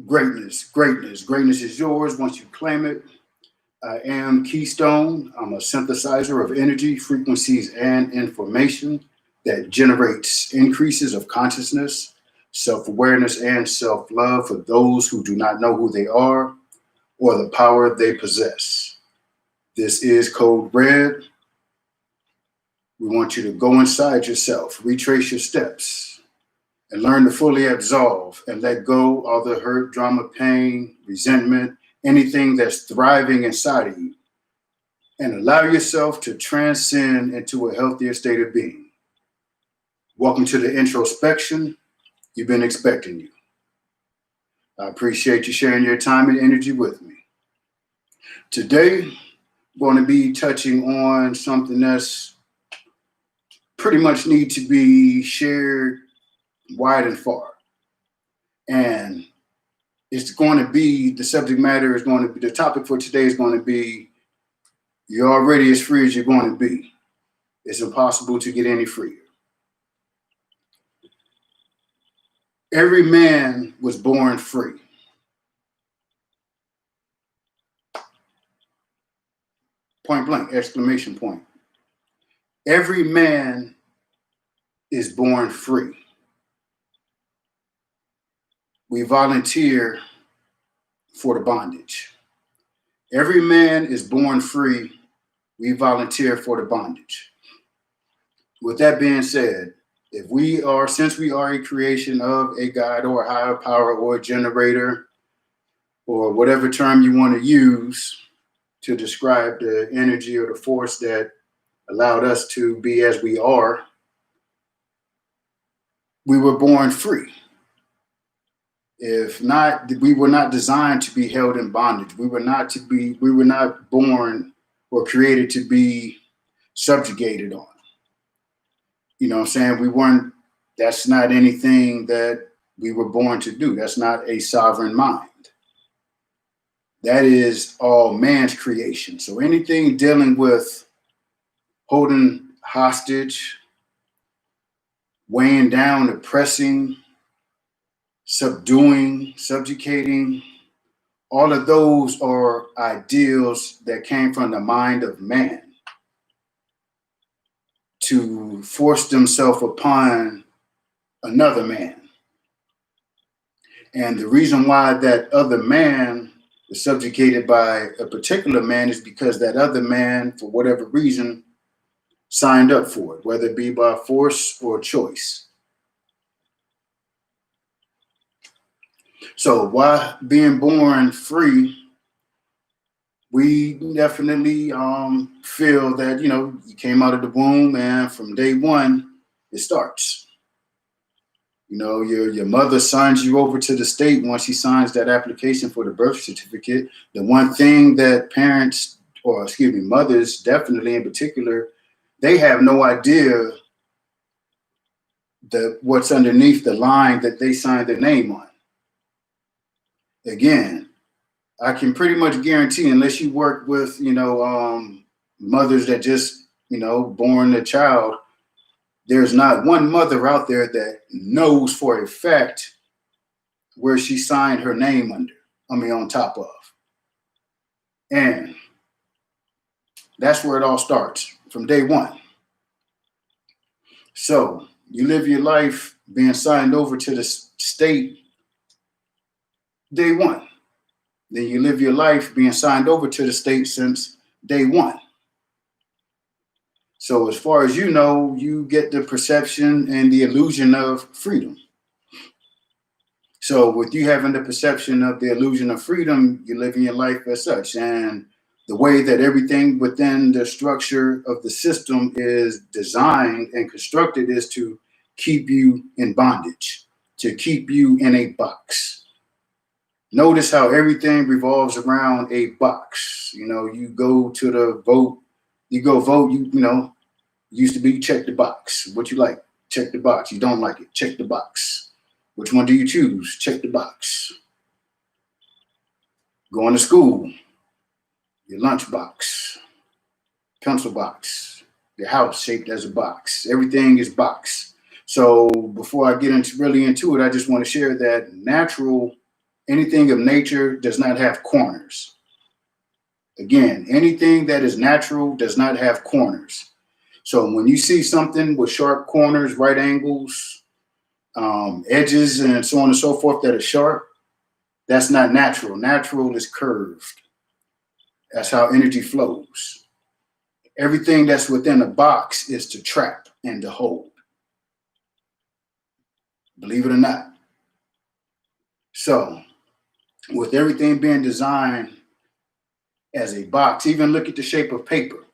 Greatness, greatness, greatness is yours once you claim it. I am Keystone. I'm a synthesizer of energy, frequencies, and information that generates increases of consciousness, self awareness, and self love for those who do not know who they are or the power they possess. This is Code Red. We want you to go inside yourself, retrace your steps, and learn to fully absolve and let go all the hurt, drama, pain, resentment, anything that's thriving inside of you, and allow yourself to transcend into a healthier state of being. Welcome to the introspection. You've been expecting you. I appreciate you sharing your time and energy with me. Today, I'm going to be touching on something that's pretty much need to be shared wide and far. And it's going to be, the subject matter is going to be, the topic for today is going to be, you're already as free as you're going to be. It's impossible to get any freer. Every man was born free. Point blank, exclamation point. Every man is born free. We volunteer for the bondage. Every man is born free. We volunteer for the bondage. With that being said, since we are a creation of a God or a higher power or a generator or whatever term you want to use to describe the energy or the force that allowed us to be as we are, we were born free. If not, we were not designed to be held in bondage. We were not born or created to be subjugated on. You know what I'm saying? That's not anything that we were born to do. That's not a sovereign mind. That is all man's creation. So anything dealing with holding hostage, weighing down, oppressing, subduing, subjugating, all of those are ideals that came from the mind of man to force themselves upon another man. And the reason why that other man is subjugated by a particular man is because that other man, for whatever reason, signed up for it, whether it be by force or choice. So while being born free, we definitely feel that, you came out of the womb and from day one, it starts. Your mother signs you over to the state. Once she signs that application for the birth certificate, the one thing that mothers definitely in particular, they have no idea what's underneath the line that they signed their name on. Again, I can pretty much guarantee, unless you work with, mothers that just, born a child, there's not one mother out there that knows for a fact where she signed her name on top of. And that's where it all starts, from day one. So you live your life being signed over to the state day one. Then you live your life being signed over to the state since day one. So as far as you know, you get the perception and the illusion of freedom. So with you having the perception of the illusion of freedom, you're living your life as such. And the way that everything within the structure of the system is designed and constructed is to keep you in bondage, to keep you in a box. Notice how everything revolves around a box. You go to the vote, used to be check the box. What you like? Check the box. You don't like it? Check the box. Which one do you choose? Check the box. Going to school, your lunch box, pencil box, your house shaped as a box. Everything is box. So before I get into it, I just want to share that natural anything of nature does not have corners. Again, anything that is natural does not have corners. So when you see something with sharp corners, right angles, edges, and so on and so forth that are sharp, that's not natural. Natural is curved. That's how energy flows. Everything that's within a box is to trap and to hold. Believe it or not. So, with everything being designed as a box, even look at the shape of paper.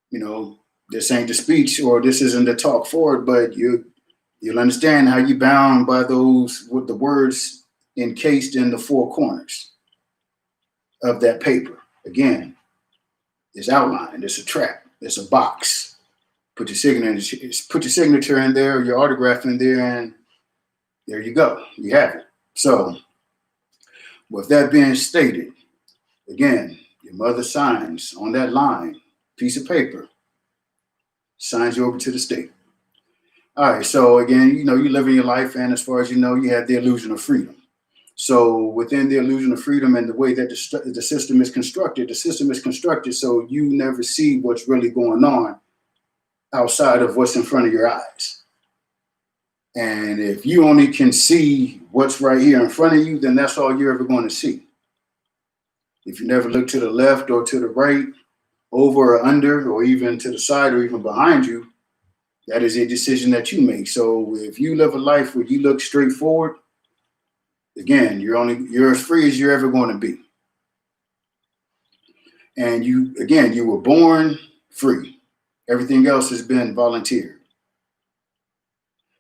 You know, this ain't the speech or this isn't the talk forward, but you'll understand how you're bound by those with the words encased in the four corners of that paper. Again, it's outlined, it's a trap, it's a box. Put your signature in there, your autograph in there, and there you go. You have it. So, with that being stated, again, your mother signs on that line, piece of paper, signs you over to the state. All right, so again, you live in your life, and as far as you know, you have the illusion of freedom. So within the illusion of freedom and the way that the system is constructed, so you never see what's really going on outside of what's in front of your eyes. And if you only can see what's right here in front of you, then that's all you're ever going to see. If you never look to the left or to the right, over or under, or even to the side or even behind you, that is a decision that you make. So if you live a life where you look straight forward, again, you're as free as you're ever going to be. And you were born free. Everything else has been volunteered.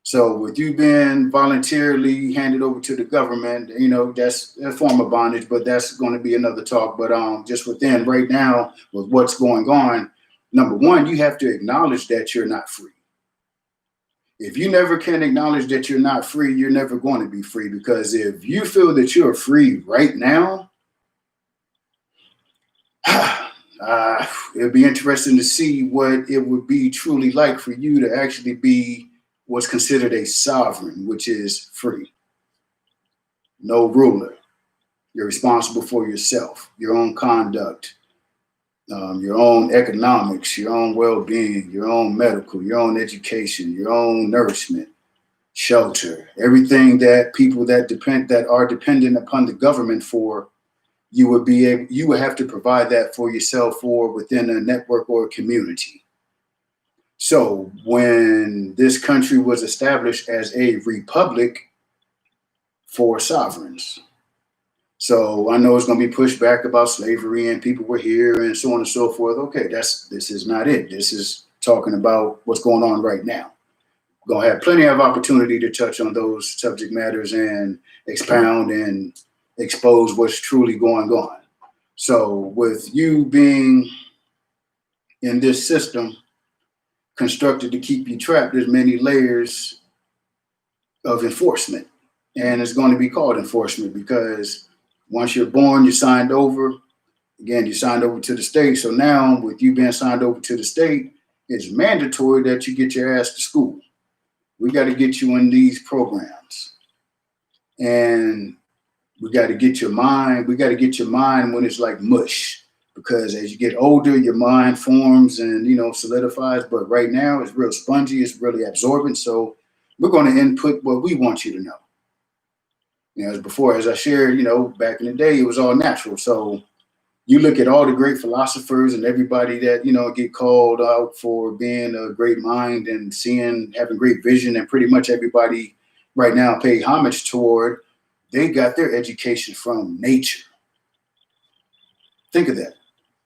So with you being voluntarily handed over to the government, that's a form of bondage, but that's going to be another talk. But just within right now, with what's going on, number one, you have to acknowledge that you're not free. If you never can acknowledge that you're not free, you're never going to be free. Because if you feel that you're free right now, it'd be interesting to see what it would be truly like for you to actually be what's considered a sovereign, which is free. No ruler. You're responsible for yourself, your own conduct, your own economics, your own well-being, your own medical, your own education, your own nourishment, shelter, everything that people that are dependent upon the government for, you would have to provide that for yourself or within a network or a community. So when this country was established as a republic for sovereigns. So I know it's going to be pushed back about slavery and people were here and so on and so forth. Okay, this is not it. This is talking about what's going on right now. We're going to have plenty of opportunity to touch on those subject matters and expound and expose what's truly going on. So with you being in this system constructed to keep you trapped, there's many layers of enforcement. And it's going to be called enforcement because once you're born, you're signed over. Again, you signed over to the state. So now with you being signed over to the state, it's mandatory that you get your ass to school. We got to get you in these programs. And we got to get your mind. We got to get your mind when it's like mush. Because as you get older, your mind forms and, solidifies. But right now, it's real spongy. It's really absorbent. So we're going to input what we want you to know. As before, as I shared, back in the day, it was all natural. So you look at all the great philosophers and everybody that, get called out for being a great mind and having great vision, and pretty much everybody right now pay homage toward, they got their education from nature. Think of that.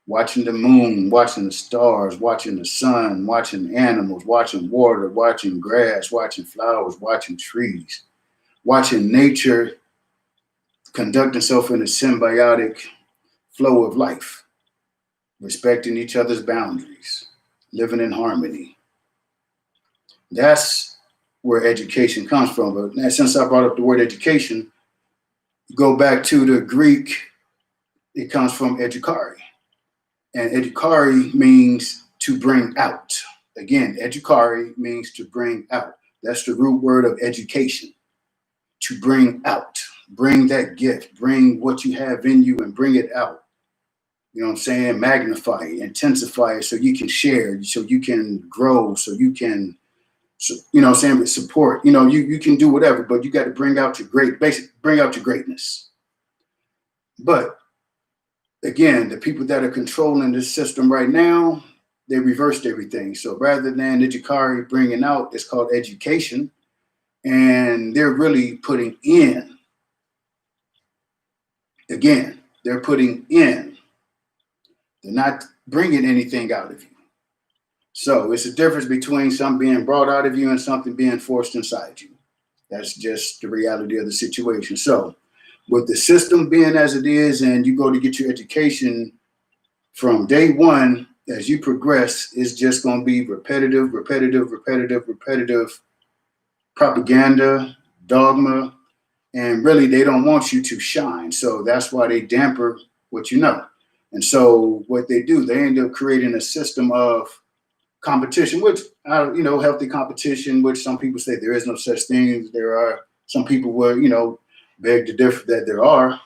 Watching the moon, watching the stars, watching the sun, watching animals, watching water, watching grass, watching flowers, watching trees, watching nature conduct itself in a symbiotic flow of life, respecting each other's boundaries, living in harmony. That's where education comes from. But since I brought up the word education, go back to the Greek, it comes from edukari. And edukari means to bring out. Again, edukari means to bring out. That's the root word of education, to bring out. bring that gift, bring what you have in you and bring it out. You know what I'm saying? Magnify it, intensify it so you can share, so you can grow, so you can, you know what I'm saying, with support. You know, you can do whatever, but you got to bring out your bring out your greatness. But again, the people that are controlling this system right now, they reversed everything. So rather than Ijikari bringing out, it's called education. And they're really putting in. Again, they're putting in. They're not bringing anything out of you. So it's a difference between something being brought out of you and something being forced inside you. That's just the reality of the situation. So with the system being as it is, and you go to get your education from day one, as you progress, it's just going to be repetitive propaganda, dogma, and really they don't want you to shine. So that's why they damper what you know. And so what they do, they end up creating a system of competition, which, healthy competition, which some people say there is no such thing. There are some people will, beg to differ that there are,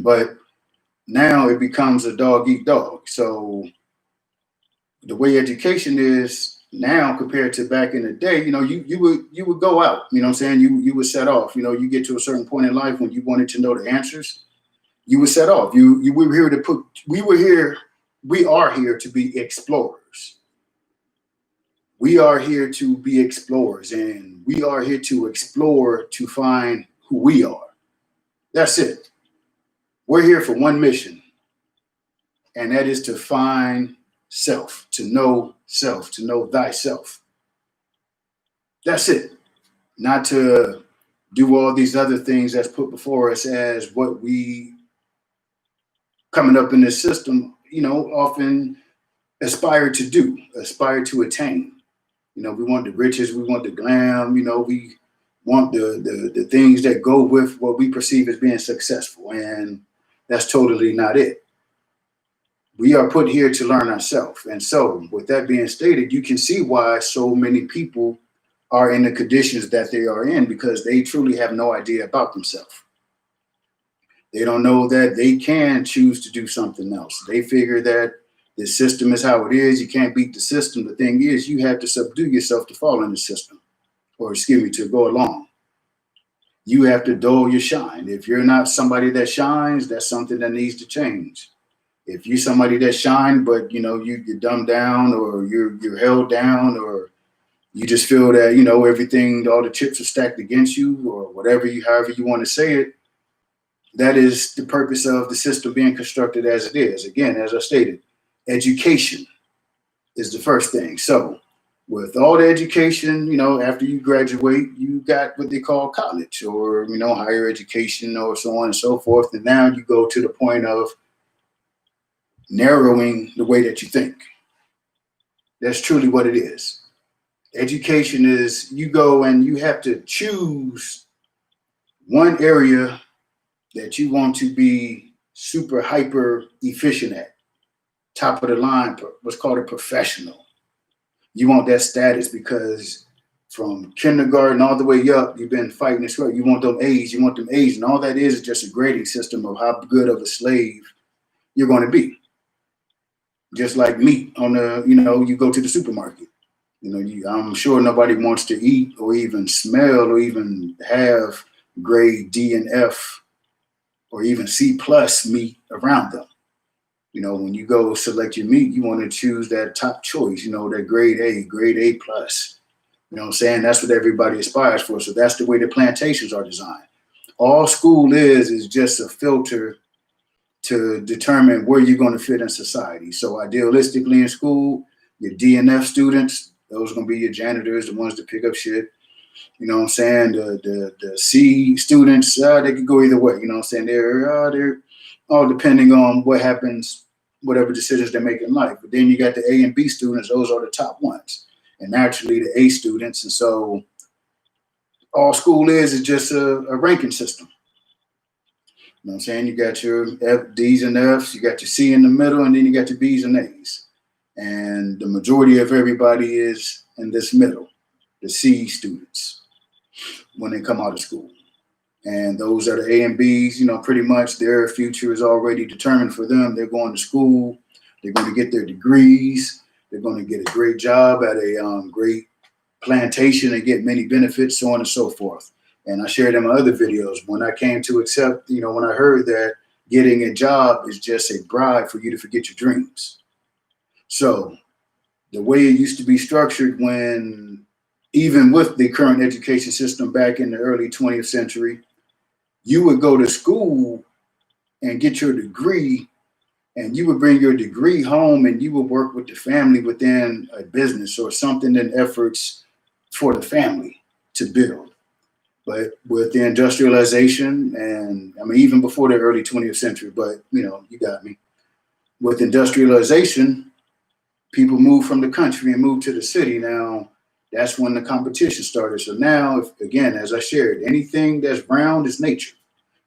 but now it becomes a dog eat dog. So the way education is now compared to back in the day, you would go out, you know what I'm saying? You would set off, you get to a certain point in life when you wanted to know the answers, you would set off. We are here to be explorers. We are here to be explorers, and we are here to explore to find who we are. That's it. We're here for one mission, and that is to find self, to know thyself. That's it. Not to do all these other things that's put before us as what we coming up in this system, often aspire to do, aspire to attain. We want the riches, we want the glam, we want the things that go with what we perceive as being successful. And that's totally not it. We are put here to learn ourselves. And so with that being stated, you can see why so many people are in the conditions that they are in, because they truly have no idea about themselves. They don't know that they can choose to do something else. They figure that the system is how it is. You can't beat the system. The thing is, you have to subdue yourself to fall in the system, or to go along. You have to dull your shine. If you're not somebody that shines, that's something that needs to change. If you're somebody that shine, but you're dumbed down, or you're held down, or you just feel that everything, all the chips are stacked against you, or however you want to say it, that is the purpose of the system being constructed as it is. Again, as I stated, education is the first thing. So with all the education, after you graduate, you got what they call college, or, higher education, or so on and so forth. And now you go to the point of narrowing the way that you think. That's truly what it is. Education is you go and you have to choose one area that you want to be super hyper efficient at. Top of the line, what's called a professional. You want that status because from kindergarten all the way up, you've been fighting this way. You want them A's, and all that is just a grading system of how good of a slave you're going to be. Just like meat on you go to the supermarket. I'm sure nobody wants to eat or even smell or even have grade D and F or even C plus meat around them. When you go select your meat, you want to choose that top choice, that grade A plus. You know what I'm saying? That's what everybody aspires for. So that's the way the plantations are designed. All school is just a filter to determine where you're going to fit in society. So idealistically in school, your D and F students, those are going to be your janitors, the ones that pick up shit. You know what I'm saying? The C students, they could go either way. You know what I'm saying? They're all depending on what happens, whatever decisions they make in life. But then you got the A and B students, those are the top ones. And naturally the A students. And so all school is just a ranking system. You know what I'm saying? You got your F, D's and F's, you got your C in the middle, and then you got your B's and A's. And the majority of everybody is in this middle, the C students, when they come out of school. And those are the A and Bs, pretty much their future is already determined for them. They're going to school, they're going to get their degrees, they're going to get a great job at a great plantation and get many benefits, so on and so forth. And I shared in my other videos when I came to accept, when I heard that getting a job is just a bribe for you to forget your dreams. So the way it used to be structured when, even with the current education system back in the early 20th century, you would go to school and get your degree, and you would bring your degree home and you would work with the family within a business or something in efforts for the family to build. But with the industrialization, and I mean, even before the early 20th century, but you got me. With industrialization, people moved from the country and moved to the city. Now, that's when the competition started. So now, again, as I shared, anything that's round is nature.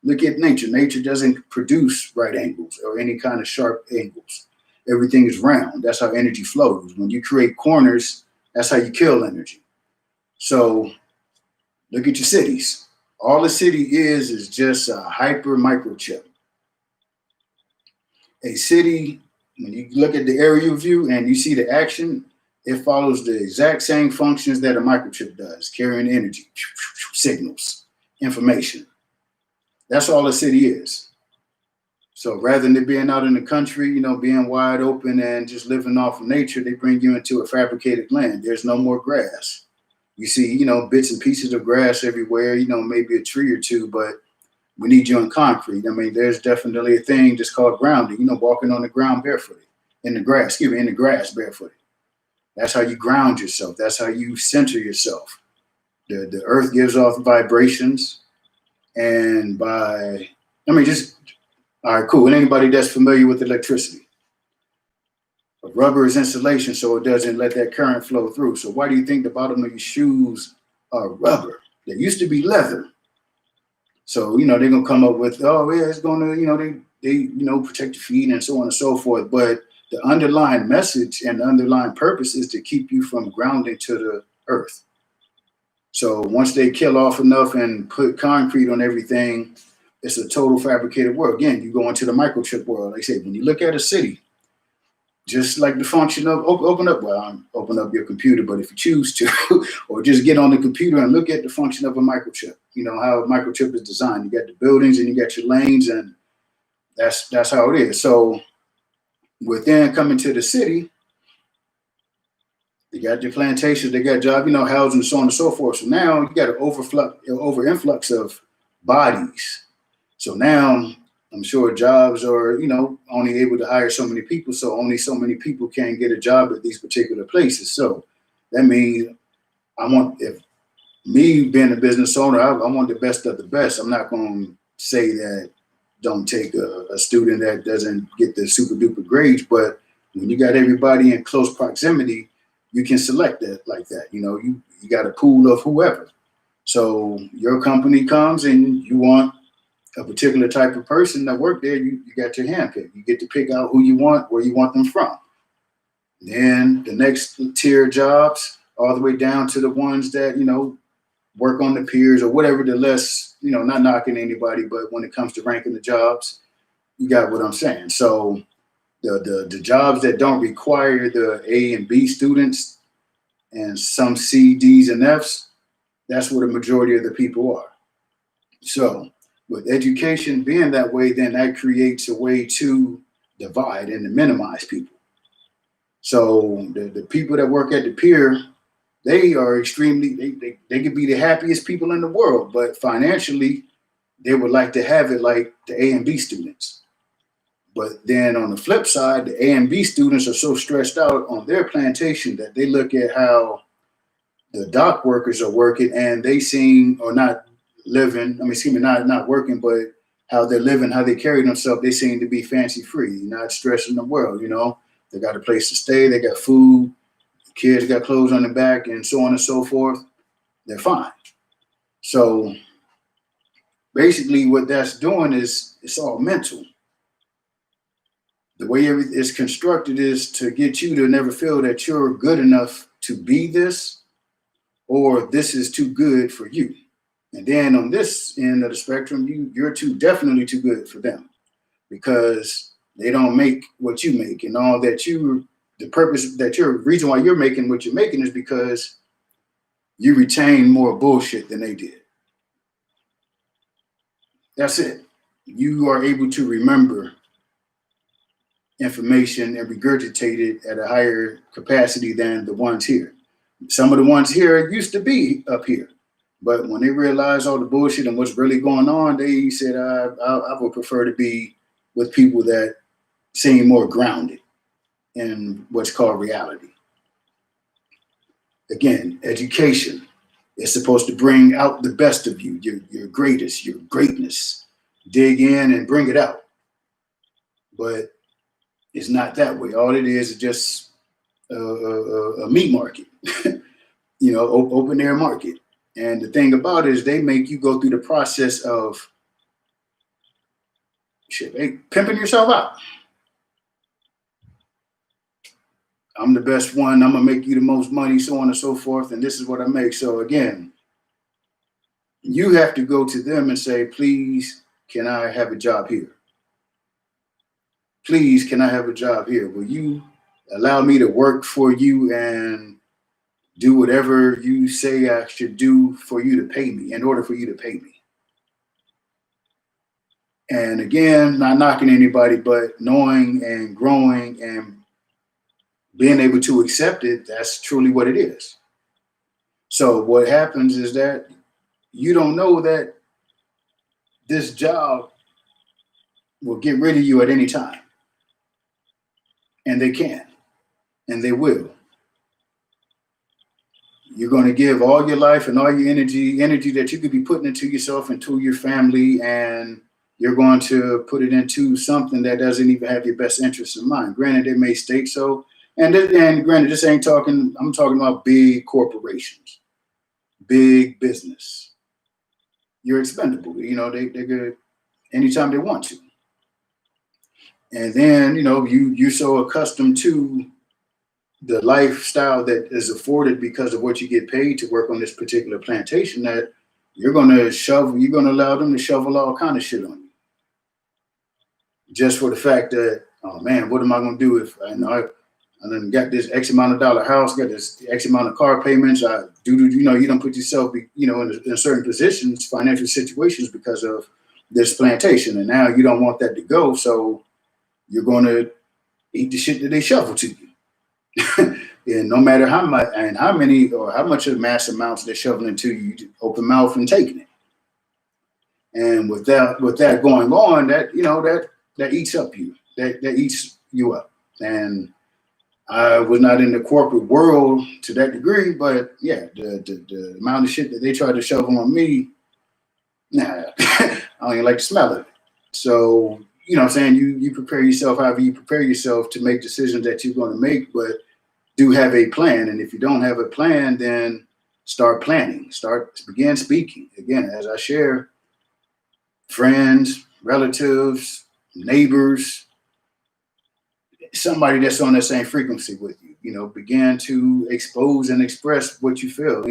Look at nature. Nature doesn't produce right angles or any kind of sharp angles. Everything is round. That's how energy flows. When you create corners, that's how you kill energy. So look at your cities. All a city is just a hyper microchip. A city, when you look at the aerial view and you see the action, it follows the exact same functions that a microchip does, carrying energy, signals, information. That's all a city is. So rather than being out in the country, being wide open and just living off of nature, they bring you into a fabricated land. There's no more grass. You see, bits and pieces of grass everywhere, maybe a tree or two, but we need you in concrete. I mean, there's definitely a thing just called grounding, walking on the ground barefooted, in the grass barefooted. That's how you ground yourself. That's how you center yourself. The earth gives off vibrations. And all right, cool. And anybody that's familiar with electricity, rubber is insulation, so it doesn't let that current flow through. So why do you think the bottom of your shoes are rubber? They used to be leather. So, they're going to come up with, oh, yeah, it's going to, they protect your feet and so on and so forth. But the underlying message and the underlying purpose is to keep you from grounding to the earth. So once they kill off enough and put concrete on everything, it's a total fabricated world. Again, you go into the microchip world. Like I say, when you look at a city, just like the function of open up your computer, but if you choose to, or just get on the computer and look at the function of a microchip, how a microchip is designed. You got the buildings and you got your lanes, and that's how it is. So within coming to the city, they got your plantations, they got job, housing, so on and so forth. So now you got an over influx of bodies. So now I'm sure jobs are, only able to hire so many people. So only so many people can get a job at these particular places. So that means if me being a business owner, I want the best of the best. I'm not going to say that don't take a student that doesn't get the super duper grades, but when you got everybody in close proximity, you can select that like that. You got a pool of whoever. So your company comes and you want a particular type of person that work there, you got your hand picked. You get to pick out who you want, where you want them from. Then the next tier jobs, all the way down to the ones that, work on the piers or whatever, the less, not knocking anybody, but when it comes to ranking the jobs, you got what I'm saying. So the jobs that don't require the A and B students and some C, D's, and F's, that's where the majority of the people are. So with education being that way, then that creates a way to divide and to minimize people. So the people that work at the pier, they are extremely, they could be the happiest people in the world, but financially, they would like to have it like the A and B students. But then on the flip side, the A and B students are so stressed out on their plantation that they look at how the dock workers are working and they seem, or not living, not working, but how they're living, how they carry themselves, they seem to be fancy free, not stressing the world, They got a place to stay, they got food, the kids got clothes on their back, and so on and so forth. They're fine. So basically what that's doing is it's all mental. The way it's constructed is to get you to never feel that you're good enough to be this, or this is too good for you. And then on this end of the spectrum, you're definitely too good for them, because they don't make what you make, and all that the purpose that reason why you're making what you're making is because you retain more bullshit than they did. That's it. You are able to remember information and regurgitate it at a higher capacity than the ones here. Some of the ones here used to be up here, but when they realized all the bullshit and what's really going on, they said, I would prefer to be with people that seem more grounded in what's called reality. Again, education is supposed to bring out the best of you, your greatest, your greatness. Dig in and bring it out. But it's not that way. All it is just a meat market, open air market. And the thing about it is they make you go through the process of pimping yourself out. I'm the best one. I'm going to make you the most money, so on and so forth. And this is what I make. So again, you have to go to them and say, please, can I have a job here? Please, can I have a job here? Will you allow me to work for you and do whatever you say I should do for you to pay me, in order for you to pay me? And again, not knocking anybody, but knowing and growing and being able to accept it, that's truly what it is. So what happens is that you don't know that this job will get rid of you at any time. And they can, and they will. You're going to give all your life and all your energy that you could be putting into yourself, into your family, and you're going to put it into something that doesn't even have your best interests in mind. Granted, they may state so. And granted, this ain't talking, I'm talking about big corporations, big business. You're expendable. They could anytime they want to. And then, you're so accustomed to the lifestyle that is afforded because of what you get paid to work on this particular plantation that you're going to allow them to shovel all kind of shit on you. Just for the fact that, oh man, what am I going to do if I done got this X amount of dollar house, got this X amount of car payments. You don't put yourself, in certain positions, financial situations because of this plantation. And now you don't want that to go. So you're going to eat the shit that they shovel to you. And no matter how much and how many or how much of mass amounts they're shoveling to you, open mouth and taking it. And with that going on, that eats up you. That eats you up. And I was not in the corporate world to that degree, but yeah, the amount of shit that they tried to shovel on me, nah, I don't even like the smell of it. So, what I'm saying, you prepare yourself however you prepare yourself to make decisions that you're going to make, but do have a plan. And if you don't have a plan, then start planning, begin speaking. Again, as I share, friends, relatives, neighbors, somebody that's on the same frequency with you, begin to expose and express what you feel,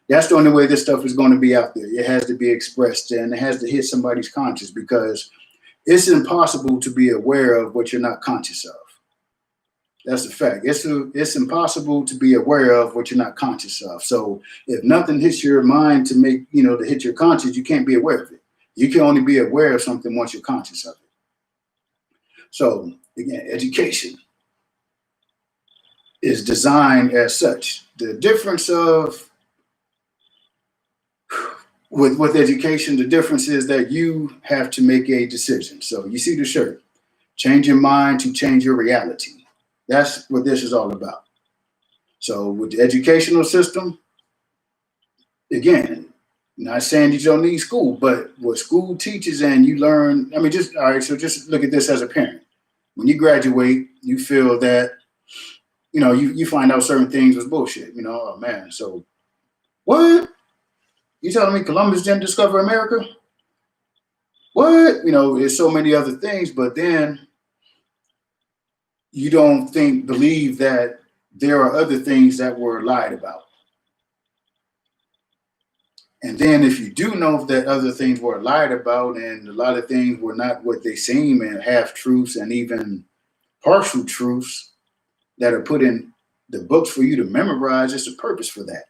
that's the only way this stuff is going to be out there. It has to be expressed and it has to hit somebody's conscious, because it's impossible to be aware of what you're not conscious of. That's a fact. It's impossible to be aware of what you're not conscious of. So if nothing hits your mind to make, to hit your conscious, you can't be aware of it. You can only be aware of something once you're conscious of it. So again, education is designed as such. The difference with education, the difference is that you have to make a decision. So you see the shirt, change your mind to change your reality. That's what this is all about. So with the educational system, again, not saying you don't need school, but what school teaches and you learn, just look at this as a parent. When you graduate, you feel that, you find out certain things was bullshit, oh man, so what? You telling me Columbus didn't discover America? What? There's so many other things, but then you don't believe that there are other things that were lied about. And then if you do know that other things were lied about and a lot of things were not what they seem, and half truths and even partial truths that are put in the books for you to memorize, it's a purpose for that.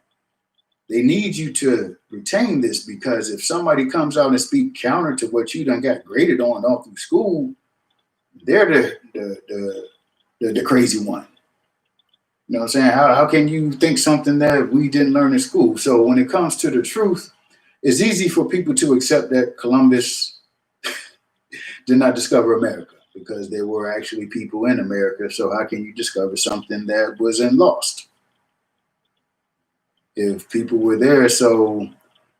They need you to retain this, because if somebody comes out and speak counter to what you done got graded on all through school, they're the crazy one. You know what I'm saying? How can you think something that we didn't learn in school? So when it comes to the truth, it's easy for people to accept that Columbus did not discover America, because there were actually people in America. So how can you discover something that wasn't lost if people were there? So,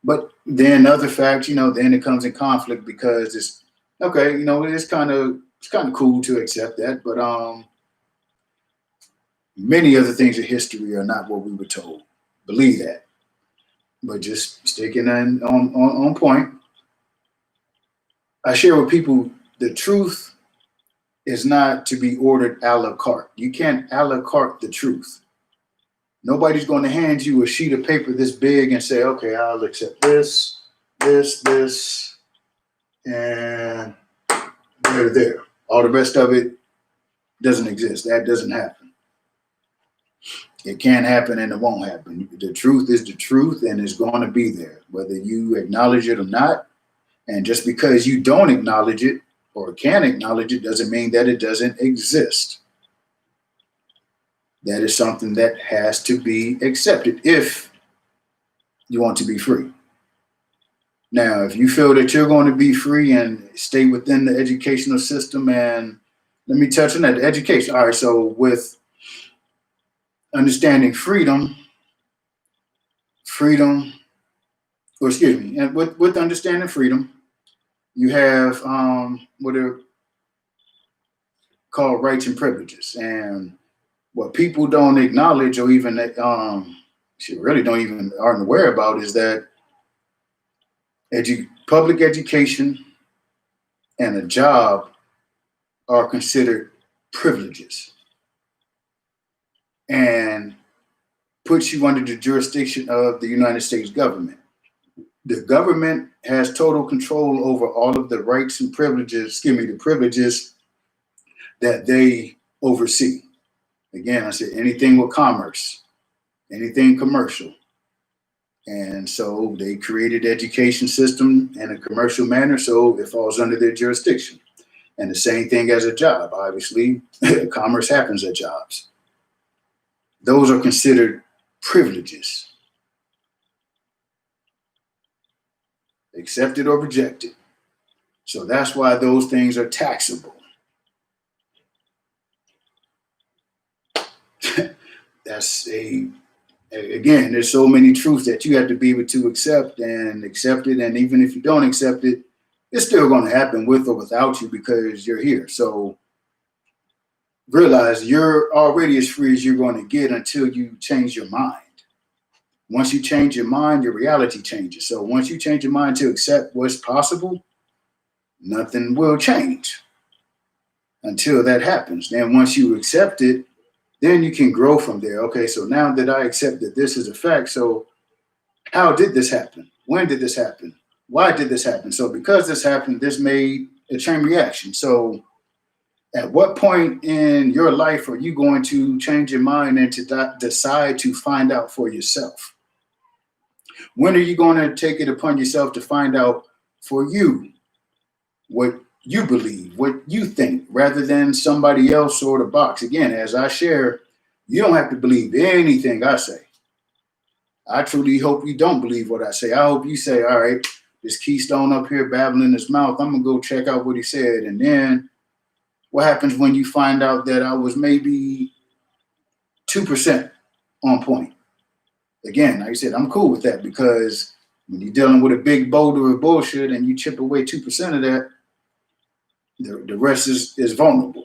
but then other facts, then it comes in conflict, because it's okay. It's kind of cool to accept that, but many other things in history are not what we were told. Believe that. But just sticking on point, I share with people the truth is not to be ordered a la carte. You can't a la carte the truth. Nobody's going to hand you a sheet of paper this big and say, okay, I'll accept this, and there. All the rest of it doesn't exist. That doesn't happen. It can't happen and it won't happen. The truth is the truth, and it's going to be there, whether you acknowledge it or not. And just because you don't acknowledge it or can't acknowledge it doesn't mean that it doesn't exist. That is something that has to be accepted if you want to be free. Now, if you feel that you're going to be free and stay within the educational system, and let me touch on that, education. All right, so with understanding freedom, and with understanding freedom, you have what are called rights and privileges. And what people don't acknowledge, or even really aren't aware about, is that public education and a job are considered privileges and puts you under the jurisdiction of the United States government. The government has total control over all of the rights and privileges, the privileges that they oversee. Again, I said anything with commerce, anything commercial. And so they created the education system in a commercial manner, so it falls under their jurisdiction. And the same thing as a job. Obviously, commerce happens at jobs. Those are considered privileges. Accepted or rejected. So that's why those things are taxable. Again, there's so many truths that you have to be able to accept it. And even if you don't accept it, it's still going to happen with or without you, because you're here. So realize you're already as free as you're going to get until you change your mind. Once you change your mind, your reality changes. So once you change your mind to accept what's possible, nothing will change until that happens. Then once you accept it, then you can grow from there. Okay, so now that I accept that this is a fact, so how did this happen? When did this happen? Why did this happen? So because this happened, this made a chain reaction. So at what point in your life are you going to change your mind and to decide to find out for yourself? When are you going to take it upon yourself to find out for you what you believe, what you think, rather than somebody else or the box? Again, as I share, you don't have to believe anything I say. I truly hope you don't believe what I say. I hope you say, all right, this Keystone up here babbling his mouth, I'm going to go check out what he said. And then what happens when you find out that I was maybe 2% on point? Again, like I said, I'm cool with that, because when you're dealing with a big boulder of bullshit and you chip away 2% of that, the rest is vulnerable,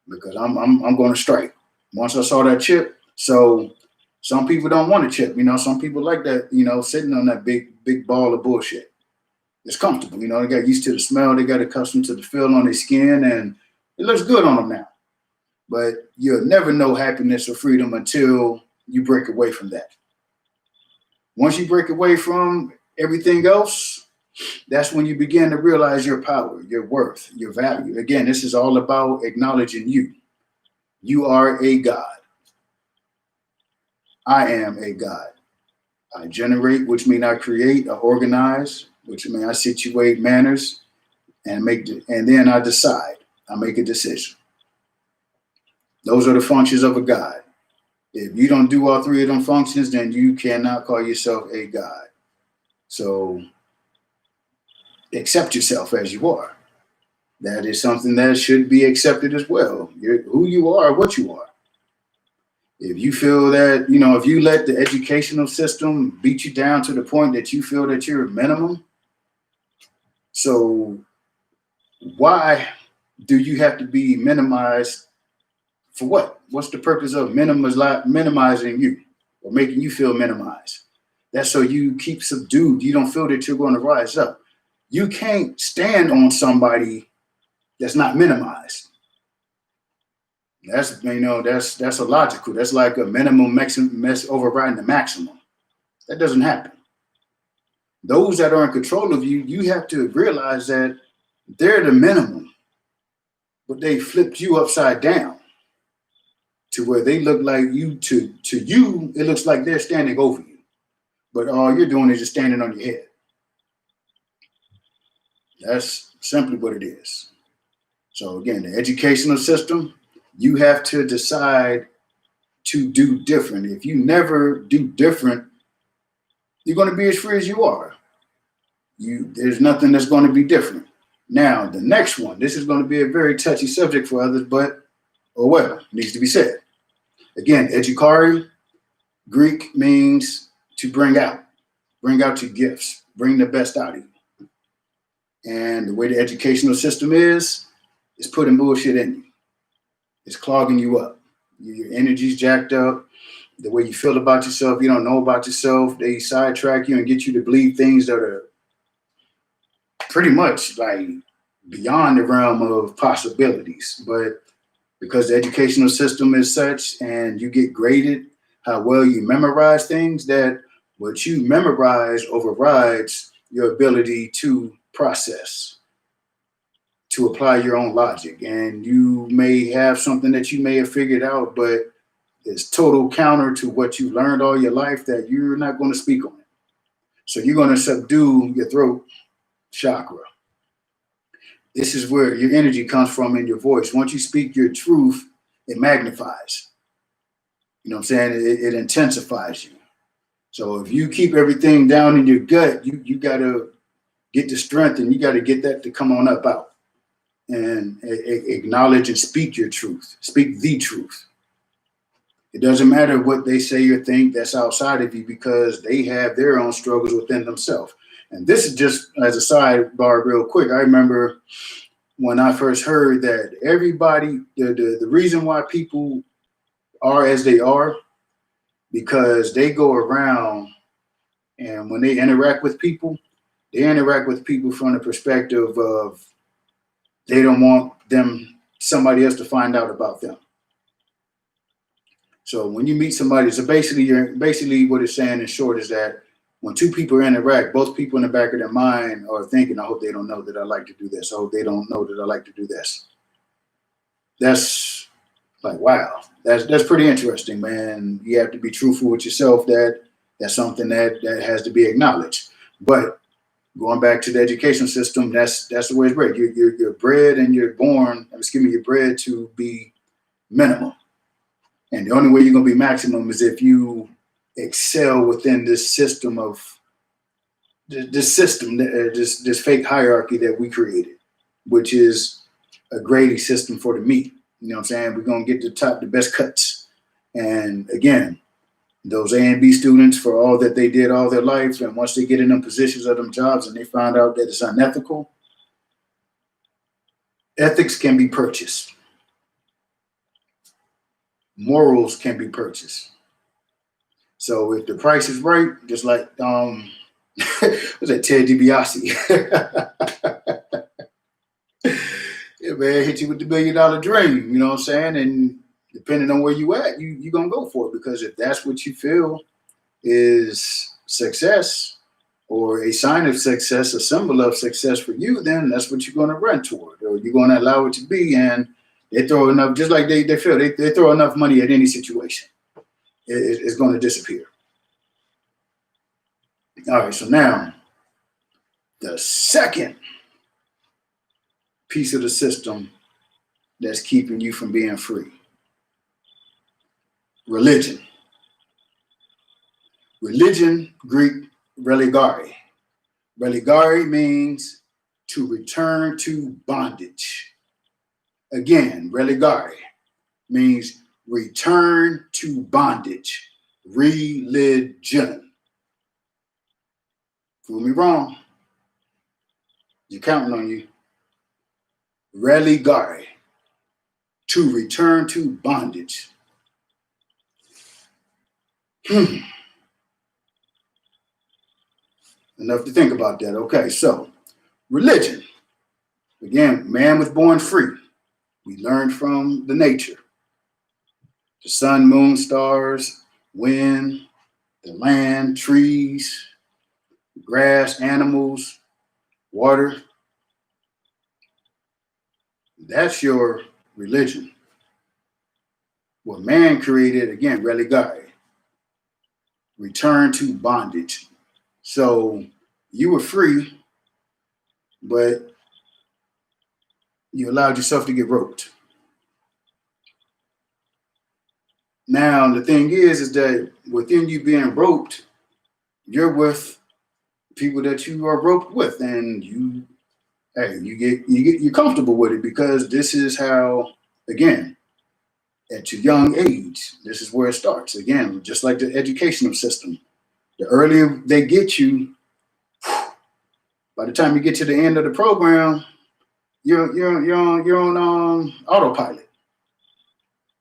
because I'm going to strike. Once I saw that chip, so some people don't want to chip. Some people like that, sitting on that big ball of bullshit. It's comfortable. They got used to the smell. They got accustomed to the feel on their skin, and it looks good on them now. But you'll never know happiness or freedom until you break away from that. Once you break away from Everything else, that's when you begin to realize your power, your worth, your value. Again, this is all about acknowledging you. You are a God. I am a God. I generate, which means I create, I organize, which means I situate manners and and then I decide. I make a decision. Those are the functions of a God. If you don't do all three of them functions, then you cannot call yourself a God. So accept yourself as you are. That is something that should be accepted as well. You're who you are, what you are. If you feel that, if you let the educational system beat you down to the point that you feel that you're minimum, so why do you have to be minimized for what? What's the purpose of minimizing you or making you feel minimized? That's so you keep subdued. You don't feel that you're going to rise up. You can't stand on somebody that's not minimized. That's illogical. That's like a minimum overriding the maximum. That doesn't happen. Those that are in control of you, you have to realize that they're the minimum, but they flipped you upside down to where they look like you. To you, it looks like they're standing over you, but all you're doing is just standing on your head. That's simply what it is. So again, the educational system, you have to decide to do different. If you never do different, you're going to be as free as you are. There's nothing that's going to be different. Now, the next one, this is going to be a very touchy subject for others, but, needs to be said. Again, edukari, Greek means to bring out your gifts, bring the best out of you. And the way the educational system is putting bullshit in you. It's clogging you up. Your energy's jacked up. The way you feel about yourself, you don't know about yourself. They sidetrack you and get you to believe things that are pretty much like beyond the realm of possibilities. But because the educational system is such and you get graded how well you memorize things, that what you memorize overrides your ability to process, to apply your own logic. And you may have something that you may have figured out, but it's total counter to what you learned all your life, that you're not going to speak on it. So you're going to subdue your throat chakra. This is where your energy comes from in your voice. Once you speak your truth, it magnifies. You know what I'm saying? It intensifies you. So if you keep everything down in your gut, you got to get the strength, and you got to get that to come on up out and acknowledge and speak your truth. Speak the truth. It doesn't matter what they say or think that's outside of you, because they have their own struggles within themselves. And this is just as a sidebar real quick. I remember when I first heard that everybody, the reason why people are as they are, because they go around and when they interact with people, they interact with people from the perspective of they don't want somebody else to find out about them. So when you meet somebody, so basically what it's saying in short is that when two people interact, both people in the back of their mind are thinking, I hope they don't know that I like to do this. I hope they don't know that I like to do this. That's like, wow, that's pretty interesting, man. You have to be truthful with yourself. That's something that has to be acknowledged. But going back to the education system, that's the way it's bred. You're bred and you're bred to be minimum. And the only way you're going to be maximum is if you excel within this system this fake hierarchy that we created, which is a grading system for the meat. You know what I'm saying? We're going to get the best cuts. And again, those A and B students, for all that they did all their life, and once they get in them positions of them jobs and they find out that it's unethical, ethics can be purchased. Morals can be purchased. So if the price is right, just like was that Ted DiBiase? Yeah, man, hit you with the $1 billion dream, you know what I'm saying? And depending on where you at, you're gonna go for it, because if that's what you feel is success, or a sign of success, a symbol of success for you, then that's what you're going to run toward, or you're going to allow it to be. And they throw enough, just like they feel, they throw enough money at any situation, it's going to disappear. All right, so now the second piece of the system that's keeping you from being free: religion. Religion, Greek, religare. Religare means to return to bondage. Again, religare means return to bondage. Religion. Fool me wrong. You're counting on you. Religare, to return to bondage. Enough to think about that. Okay, so religion. Again, man was born free. We learned from the nature. The sun, moon, stars, wind, the land, trees, grass, animals, water. That's your religion. What man created, again, religare, return to bondage. So you were free, but you allowed yourself to get roped. Now, the thing is that within you being roped, you're with people that you are roped with, and you're comfortable with it, because this is how, again, at your young age, this is where it starts. Again, just like the educational system. The earlier they get you, by the time you get to the end of the program, you're on autopilot.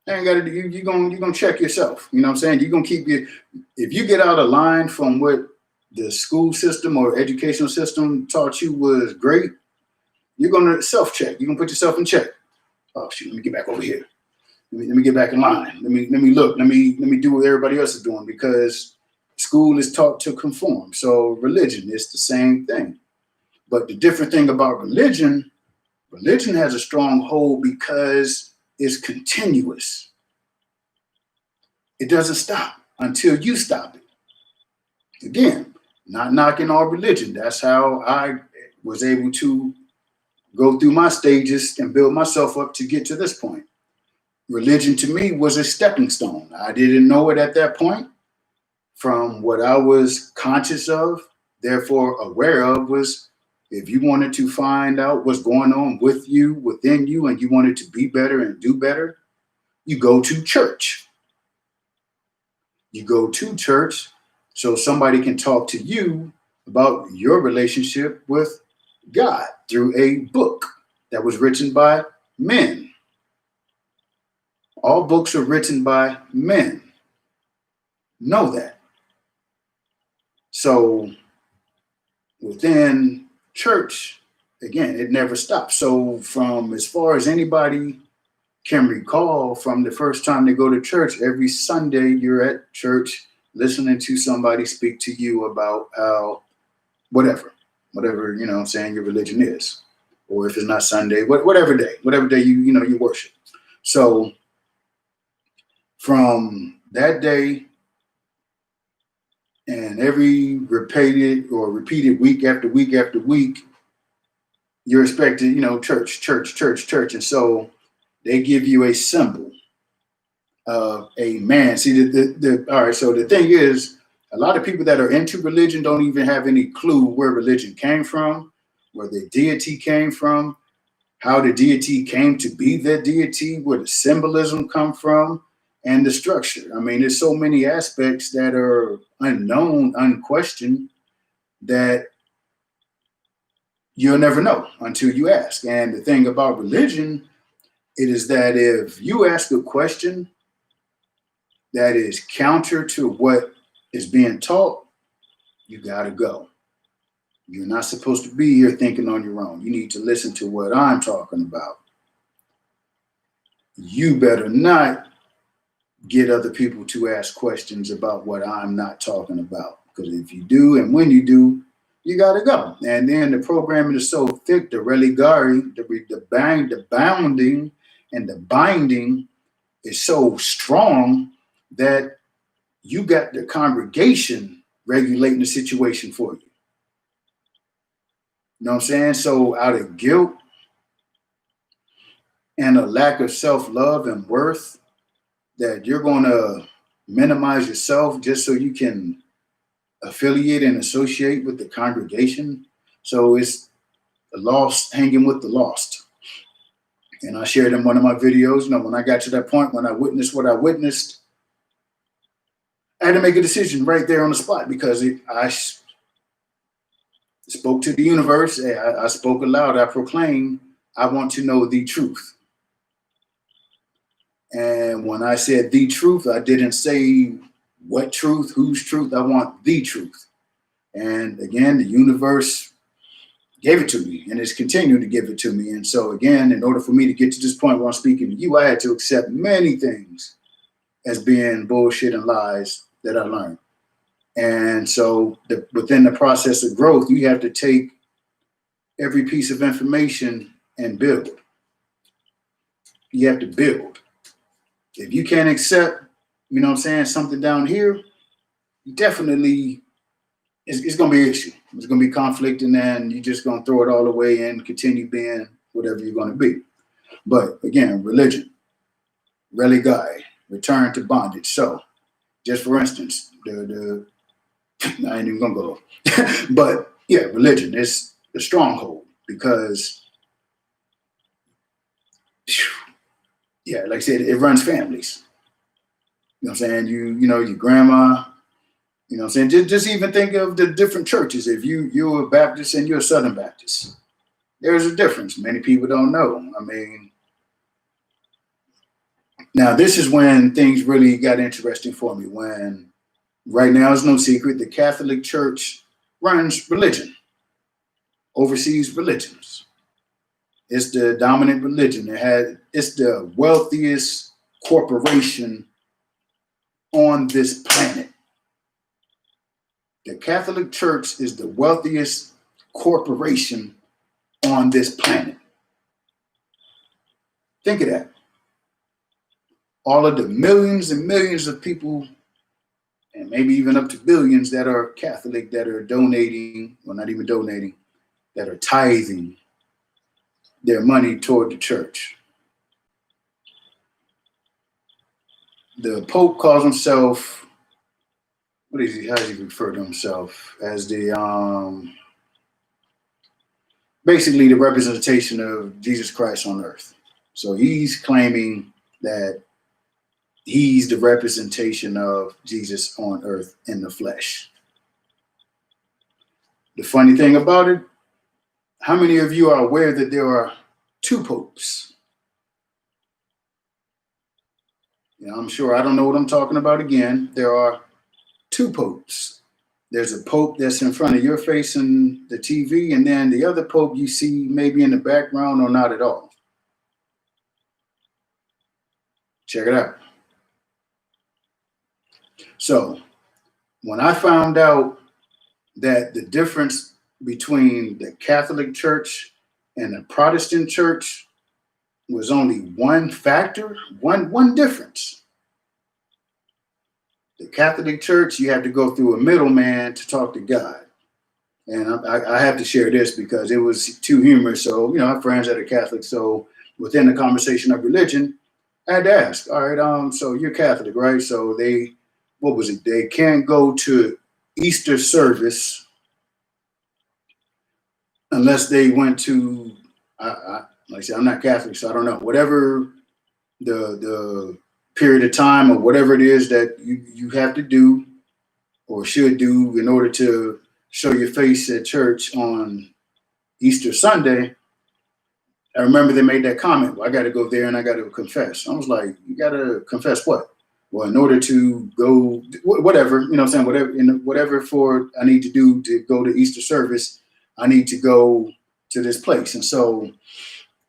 Ain't got to. You're gonna check yourself. You know what I'm saying? You're gonna keep your. If you get out of line from what the school system or educational system taught you was great, you're gonna self-check. You're gonna put yourself in check. Oh shoot! Let me get back over here. Let me get back in line. Let me look. Let me do what everybody else is doing, because school is taught to conform. So religion is the same thing. But the different thing about religion has a strong hold because it's continuous. It doesn't stop until you stop it. Again, not knocking all religion. That's how I was able to go through my stages and build myself up to get to this point. Religion to me was a stepping stone. I didn't know it at that point. From what I was conscious of, therefore aware of, was if you wanted to find out what's going on with you, within you, and you wanted to be better and do better, you go to church. You go to church so somebody can talk to you about your relationship with God through a book that was written by men. All books are written by men. Know that. So within church, again, it never stops. So from as far as anybody can recall, from the first time they go to church, every Sunday you're at church listening to somebody speak to you about how whatever, you know what I'm saying, your religion is. Or if it's not Sunday, whatever day you worship. So from that day, and every repeated week after week after week, you're expected, church. And so they give you a symbol of a man. See, all right, so the thing is, a lot of people that are into religion don't even have any clue where religion came from, where the deity came from, how the deity came to be that deity, where the symbolism come from, and the structure. I mean, there's so many aspects that are unknown, unquestioned, that you'll never know until you ask. And the thing about religion, it is that if you ask a question that is counter to what is being taught, you gotta go. You're not supposed to be here thinking on your own. You need to listen to what I'm talking about. You better not get other people to ask questions about what I'm not talking about. Because if you do, and when you do, you got to go. And then the programming is so thick, the religare, the bounding and the binding is so strong that you got the congregation regulating the situation for you. You know what I'm saying? So out of guilt and a lack of self-love and worth, that you're going to minimize yourself just so you can affiliate and associate with the congregation. So it's the lost hanging with the lost. And I shared in one of my videos, you know, when I got to that point, when I witnessed what I witnessed, I had to make a decision right there on the spot, because I spoke to the universe. I spoke aloud. I proclaimed, I want to know the truth. And when I said the truth, I didn't say what truth, whose truth. I want the truth. And again, the universe gave it to me, and it's continued to give it to me. And so again, in order for me to get to this point where I'm speaking to you, I had to accept many things as being bullshit and lies that I learned. And so within the process of growth, you have to take every piece of information and build. You have to build. If you can't accept, you know what I'm saying, something down here, definitely it's going to be an issue. It's going to be conflict, and then you're just going to throw it all away and continue being whatever you're going to be. But again, religion, religare, return to bondage. So just for instance, I ain't even going to go. But yeah, religion is the stronghold, because yeah, like I said, it runs families. You know what I'm saying? You know, your grandma, you know what I'm saying? Just even think of the different churches. If you're a Baptist and you're a Southern Baptist, there's a difference. Many people don't know. I mean, now this is when things really got interesting for me. When right now, it's no secret, the Catholic Church runs religion, overseas religions. It's the dominant religion. It's the wealthiest corporation on this planet. The Catholic Church is the wealthiest corporation on this planet. Think of that. All of the millions and millions of people, and maybe even up to billions, that are Catholic, that are donating, well, not even donating, that are tithing their money toward the church. The Pope calls himself, what is he? How does he refer to himself? As the basically the representation of Jesus Christ on earth. So he's claiming that he's the representation of Jesus on earth in the flesh. The funny thing about it, how many of you are aware that there are two popes? You know, I'm sure I don't know what I'm talking about again. There are two popes. There's a pope that's in front of your face in the TV, and then the other pope you see maybe in the background or not at all. Check it out. So when I found out that the difference between the Catholic Church and the Protestant Church was only one factor, one difference. The Catholic Church, you have to go through a middleman to talk to God. And I have to share this because it was too humorous. So, you know, I have friends that are Catholic. So within the conversation of religion, I had to ask, all right, so you're Catholic, right? So what was it? They can't go to Easter service unless they went to, like I said, I'm not Catholic, so I don't know. Whatever the period of time or whatever it is that you have to do or should do in order to show your face at church on Easter Sunday. I remember they made that comment, well, I got to go there and I got to confess. I was like, you got to confess what? Well, in order to go, whatever, you know what I'm saying, whatever for I need to do to go to Easter service, I need to go to this place. And so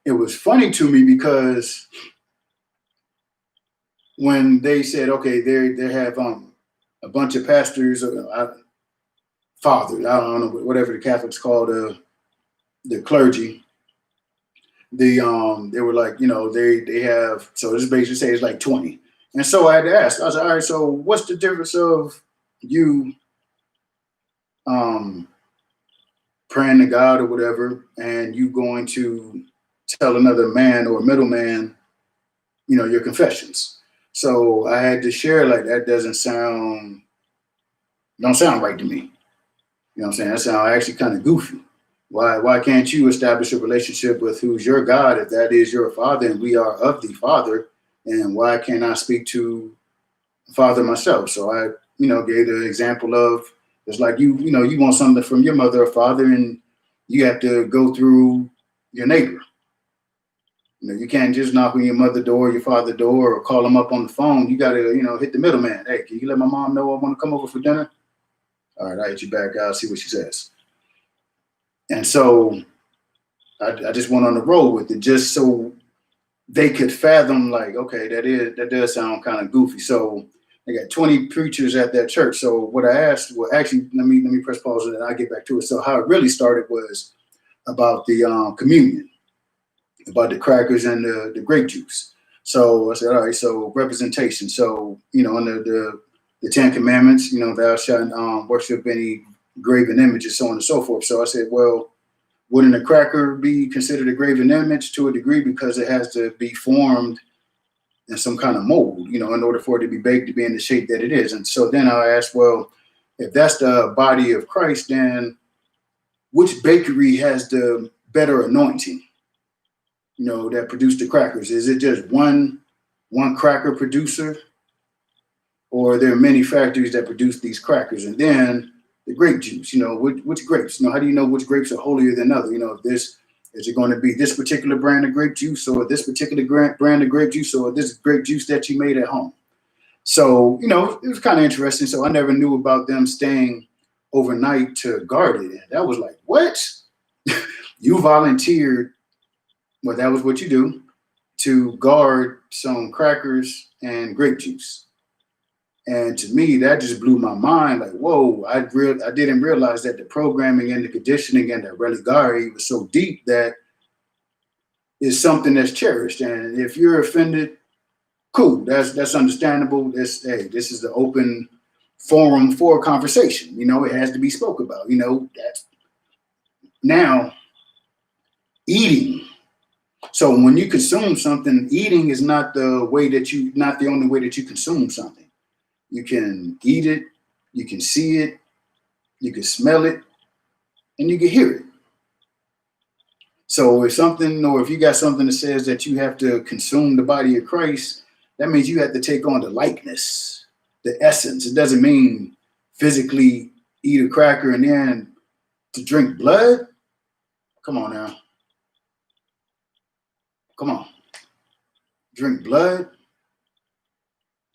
it was funny to me because when they said, okay, they have a bunch of pastors fathers. I don't know, whatever the Catholics call the clergy. They were like, they have, so this basically say it's like 20. And so I had to ask, I was like, all right, so what's the difference of you praying to God or whatever, and you going to tell another man or middleman, your confessions? So I had to share, like, that don't sound right to me. You know what I'm saying? That sounds actually kind of goofy. Why can't you establish a relationship with who's your God if that is your Father and we are of the Father? And why can't I speak to the Father myself? So I, gave the example of, it's like you want something from your mother or father, and you have to go through your neighbor. You can't just knock on your mother's door, your father's door, or call them up on the phone. You got to, hit the middleman. Hey, can you let my mom know I want to come over for dinner? All right, I'll hit you back. I'll see what she says. And so I just went on the road with it just so they could fathom, like, okay, that does sound kind of goofy. So they got 20 preachers at that church. So what I asked, well, actually, let me press pause and then I'll get back to it. So how it really started was about the communion, about the crackers and the grape juice. So I said, all right, so representation. So, under the 10 Commandments, thou shalt worship any graven images, so on and so forth. So I said, well, wouldn't a cracker be considered a graven image to a degree because it has to be formed in some kind of mold, in order for it to be baked to be in the shape that it is? And so then I asked, well, if that's the body of Christ, then which bakery has the better anointing, that produced the crackers? Is it just one cracker producer, or are there many factories that produce these crackers? And then the grape juice, which grapes? How do you know which grapes are holier than other? Is it going to be this particular brand of grape juice, or this particular brand of grape juice, or this grape juice that you made at home? So, it was kind of interesting. So I never knew about them staying overnight to guard it. And that was like, what? You volunteered, well, that was what you do, to guard some crackers and grape juice. And to me, that just blew my mind. Like, whoa, I didn't realize that the programming and the conditioning and the religare was so deep that it's something that's cherished. And if you're offended, cool, that's understandable. This is the open forum for conversation. It has to be spoke about. That's now eating. So when you consume something, eating is not the only way that you consume something. You can eat it, you can see it, you can smell it, and you can hear it. So if you got something that says that you have to consume the body of Christ, that means you have to take on the likeness, the essence. It doesn't mean physically eat a cracker and then to drink blood. Come on now. Come on. Drink blood?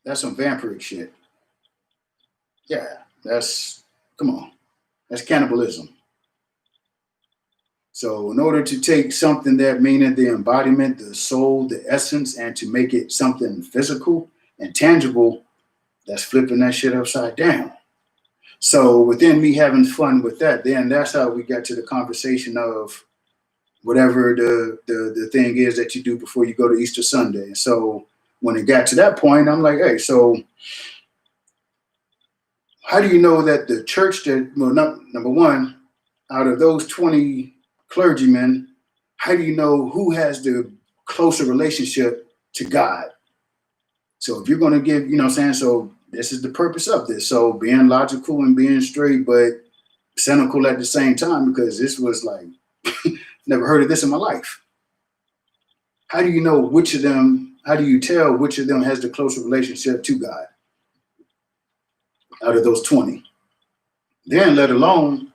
That's some vampiric shit. Yeah, come on. That's cannibalism. So in order to take something that meaning the embodiment, the soul, the essence, and to make it something physical and tangible, that's flipping that shit upside down. So within me having fun with that, then that's how we got to the conversation of whatever the thing is that you do before you go to Easter Sunday. And so when it got to that point, I'm like, hey, so how do you know that the church number one, out of those 20 clergymen, how do you know who has the closer relationship to God? So if you're going to give, so this is the purpose of this. So being logical and being straight, but cynical at the same time, because this was like, never heard of this in my life. How do you know how do you tell which of them has the closer relationship to God out of those 20? Then let alone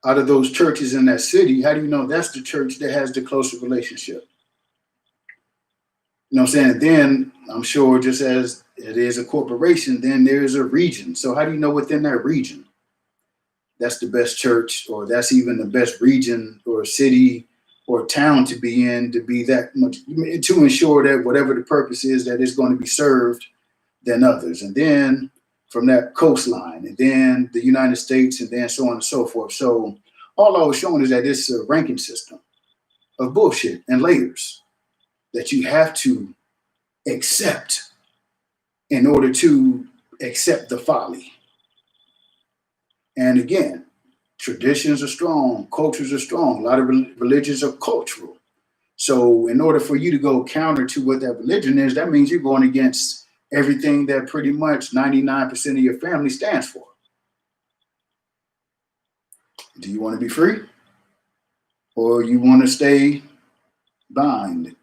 out of those churches in that city, how do you know that's the church that has the closer relationship? You know what I'm saying? Then I'm sure just as it is a corporation, then there's a region. So how do you know within that region that's the best church, or that's even the best region or city or town to be in, to be that much, to ensure that whatever the purpose is that is going to be served than others? And then from that coastline, and then the United States, and then so on and so forth. So all I was showing is that it's a ranking system of bullshit and layers that you have to accept in order to accept the folly. And again, traditions are strong, cultures are strong, a lot of religions are cultural. So in order for you to go counter to what that religion is, that means you're going against everything that pretty much 99% of your family stands for. Do you want to be free? Or you want to stay bounded?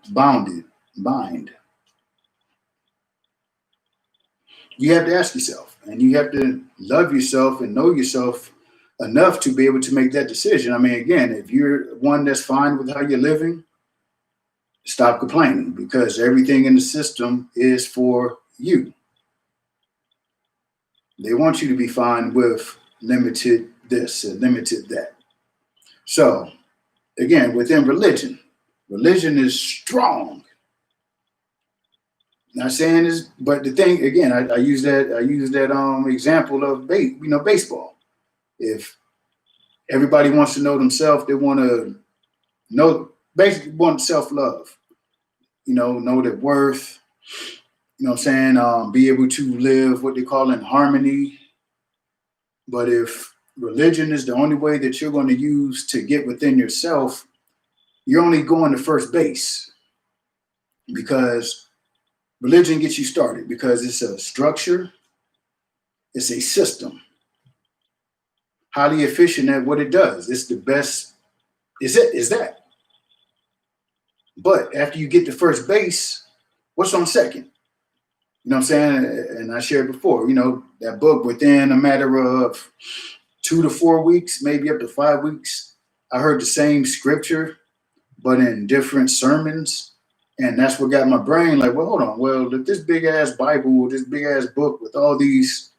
You have to ask yourself, and you have to love yourself and know yourself enough to be able to make that decision. I mean, again, if you're one that's fine with how you're living, stop complaining, because everything in the system is for you. They want you to be fine with limited this and limited that. So again, within religion is strong. Not saying this, but the thing again, I use that example of baseball. If everybody wants to know themselves, they want to basically want self-love, know their worth, what I'm saying, be able to live what they call in harmony. But if religion is the only way that you're going to use to get within yourself, you're only going to first base, because religion gets you started, because it's a structure, it's a system, highly efficient at what it does. It's the best, is that. But after you get to first base, what's on second? You know what I'm saying? And I shared before, that book, within a matter of 2 to 4 weeks, maybe up to 5 weeks, I heard the same scripture, but in different sermons. And that's what got my brain like, well, hold on. Well, if this big ass Bible, this big ass book with all these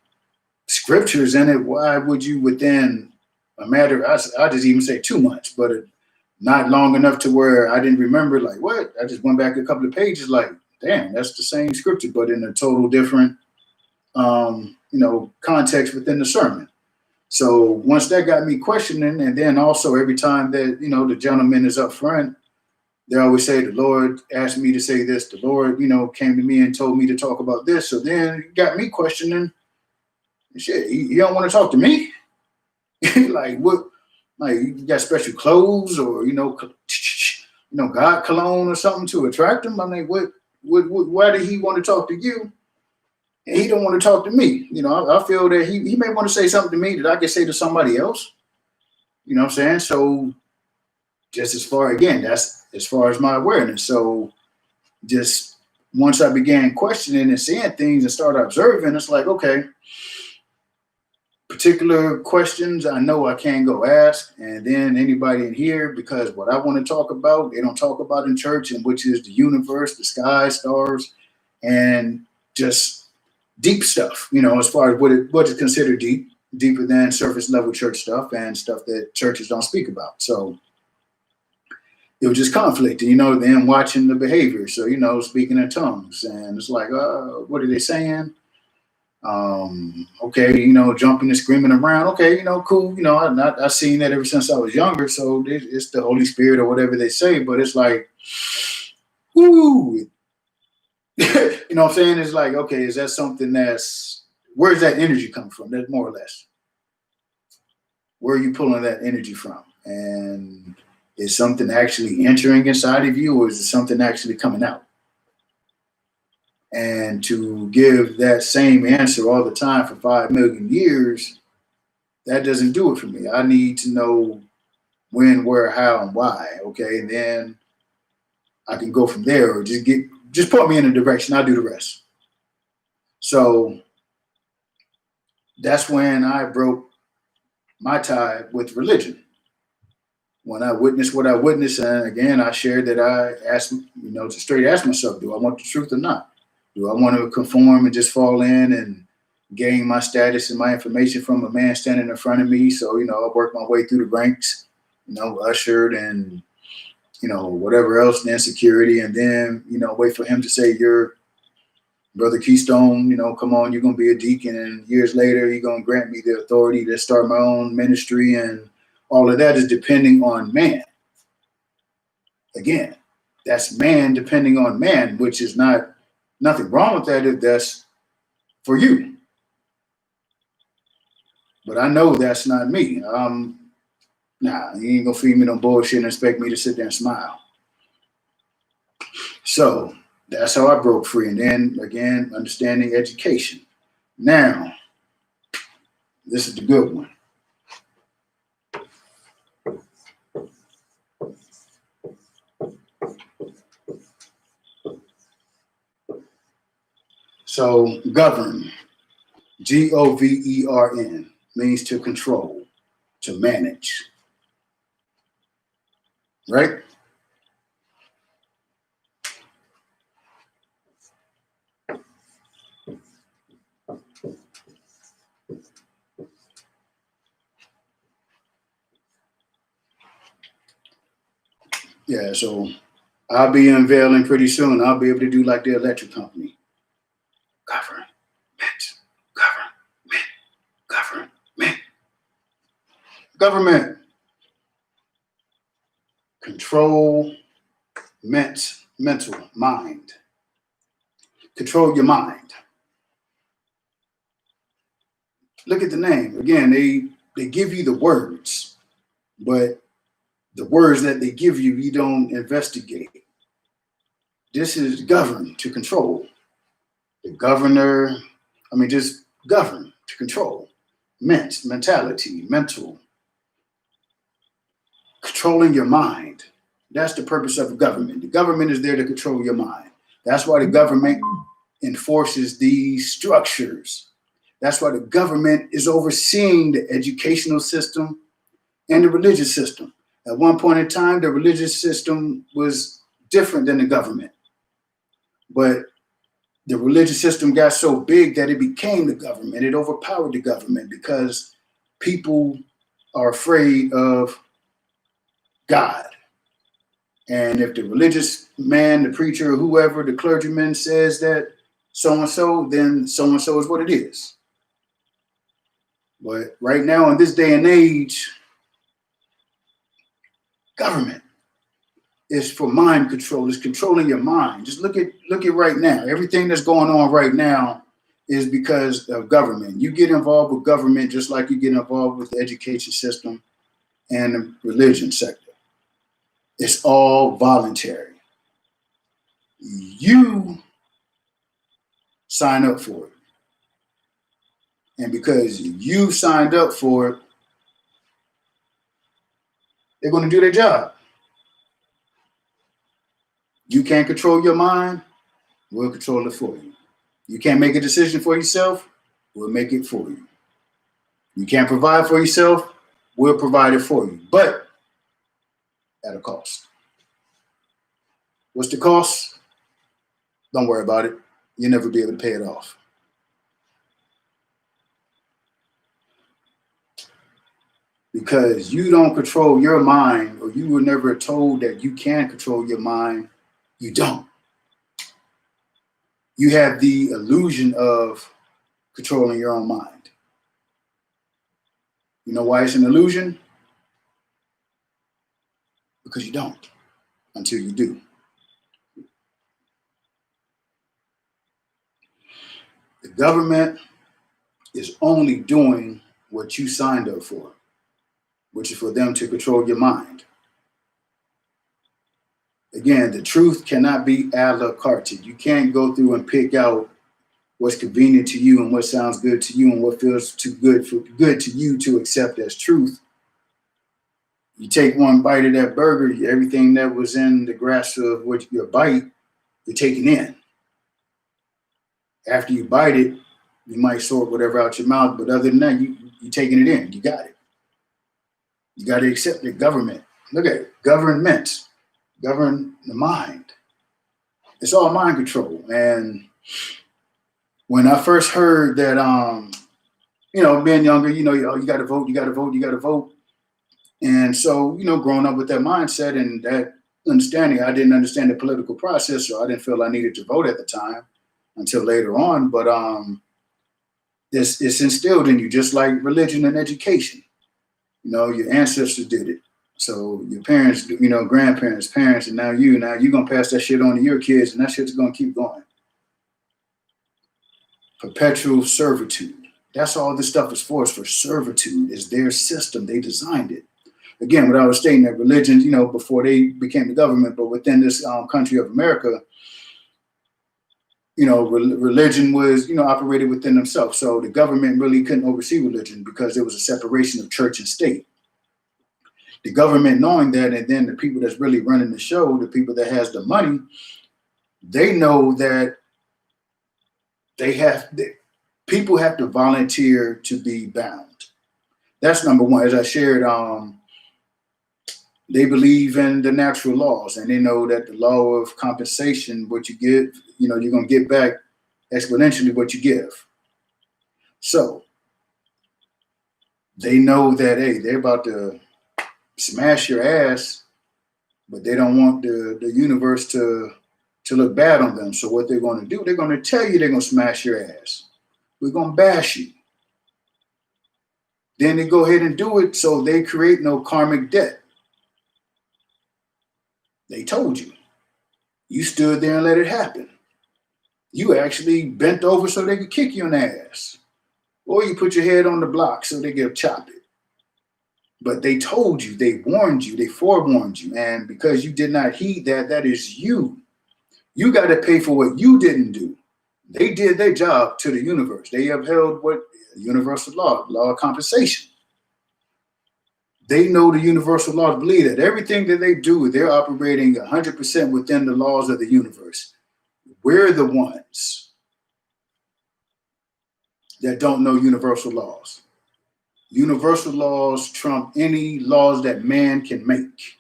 scriptures in it, why would you within a matter, I just even say 2 months, but not long enough to where I didn't remember, like, what? I just went back a couple of pages, like, damn, that's the same scripture, but in a total different, context within the sermon. So once that got me questioning, and then also every time that, the gentleman is up front, they always say, the Lord asked me to say this. The Lord, came to me and told me to talk about this. So then it got me questioning, shit, you don't want to talk to me? Like, what? Like, you got special clothes or, God cologne or something to attract him? I mean, why did he want to talk to you? And he don't want to talk to me. I feel that he may want to say something to me that I can say to somebody else. You know what I'm saying? So just that's as far as my awareness. So just once I began questioning and seeing things and started observing, it's like, okay, particular questions I know I can't go ask, and then anybody in here, because what I want to talk about, they don't talk about in church, and which is the universe, the sky, stars, and just deep stuff, as far as what is considered deeper than surface level church stuff and stuff that churches don't speak about. So it was just conflicting, then watching the behavior. So, speaking in tongues, and it's like, what are they saying? Okay, jumping and screaming around. Okay, cool. I've seen that ever since I was younger. So it's the Holy Spirit or whatever they say, but it's like, whoo, what I'm saying? It's like, okay, is that something where's that energy coming from? That's more or less. Where are you pulling that energy from? And is something actually entering inside of you, or is it something actually coming out? And to give that same answer all the time for 5 million years, that doesn't do it for me. I need to know when, where, how, and why. Okay, and then I can go from there, or just put me in a direction. I'll do the rest. So that's when I broke my tie with religion. When I witnessed what I witnessed, and again, I shared that I asked, to straight ask myself, do I want the truth or not? Do I want to conform and just fall in and gain my status and my information from a man standing in front of me? So, I work my way through the ranks, ushered and, whatever else, then security, and then, wait for him to say, you're Brother Keystone, come on, you're going to be a deacon, and years later, you're going to grant me the authority to start my own ministry, and all of that is depending on man. Again, that's man depending on man, which is nothing wrong with that if that's for you. But I know that's not me. Nah, you ain't going to feed me no bullshit and expect me to sit there and smile. So that's how I broke free. And then again, understanding education. Now, this is the good one. So govern, Govern, means to control, to manage, right? Yeah, so I'll be unveiling pretty soon. I'll be able to do like the electric company. Government, government. Government. Control, mental, mind. Control your mind. Look at the name. Again, they give you the words, but the words that they give you, you don't investigate. This is govern, to control. The governor, just govern, to control. Mentality, mental. Controlling your mind. That's the purpose of the government. The government is there to control your mind. That's why the government enforces these structures. That's why the government is overseeing the educational system and the religious system. At one point in time, the religious system was different than the government. But the religious system got so big that it became the government. It overpowered the government because people are afraid of God. And if the religious man, the preacher, or whoever, the clergyman says that so-and-so, then so-and-so is what it is. But right now, in this day and age, government is for mind control. It's controlling your mind. Just look at right now. Everything that's going on right now is because of government. You get involved with government just like you get involved with the education system and the religion sector. It's all voluntary. You sign up for it. And because you signed up for it, they're going to do their job. You can't control your mind, we'll control it for you. You can't make a decision for yourself, we'll make it for you. You can't provide for yourself, we'll provide it for you, but at a cost. What's the cost? Don't worry about it. You'll never be able to pay it off. Because you don't control your mind, or you were never told that you can control your mind, you don't. You have the illusion of controlling your own mind. You know why it's an illusion? Because you don't, until you do. The government is only doing what you signed up for, which is for them to control your mind. Again, the truth cannot be a la carte. You can't go through and pick out what's convenient to you and what sounds good to you and what feels too good to you to accept as truth. You take one bite of that burger, everything that was in the grasp of what your bite, you're taking in. After you bite it, you might sort whatever out your mouth, but other than that, you're taking it in. You got it. You got to accept it. Government. Look at it. Government. Govern the mind. It's all mind control. And when I first heard that, being younger, you got to vote, you got to vote, you got to vote. And so, growing up with that mindset and that understanding, I didn't understand the political process, so I didn't feel I needed to vote at the time. until later on. But it's instilled in you, just like religion and education. You know, your ancestors did it. So your parents, you know, grandparents, parents, and now you're gonna pass that shit on to your kids, and that shit's gonna keep going. Perpetual servitude. That's all this stuff is for. It's for servitude. It's their system. They designed it. Again, what I was stating, that religions, you know, before they became the government, but within this country of America, you know, religion was, you know, operated within themselves. So the government really couldn't oversee religion because there was a separation of church and state. The government knowing that, and then the people that's really running the show, the people that has the money, they know that people have to volunteer to be bound. That's number one. As I shared, they believe in the natural laws, and they know that the law of compensation, what you give, you know, you're going to get back exponentially what you give. So they know that, hey, they're about to smash your ass, but they don't want the universe to look bad on them. So what they're going to do, they're going to tell you they're going to smash your ass. We're going to bash you. Then they go ahead and do it, so they create no karmic debt. They told you. You stood there and let it happen. You actually bent over so they could kick you in the ass. Or you put your head on the block so they could chop it. But they told you, they warned you, they forewarned you. And because you did not heed that, that is you. You got to pay for what you didn't do. They did their job to the universe. They upheld what universal law of compensation. They know the universal laws believe that everything that they do, they're operating 100% within the laws of the universe. We're the ones that don't know universal laws. Universal laws trump any laws that man can make.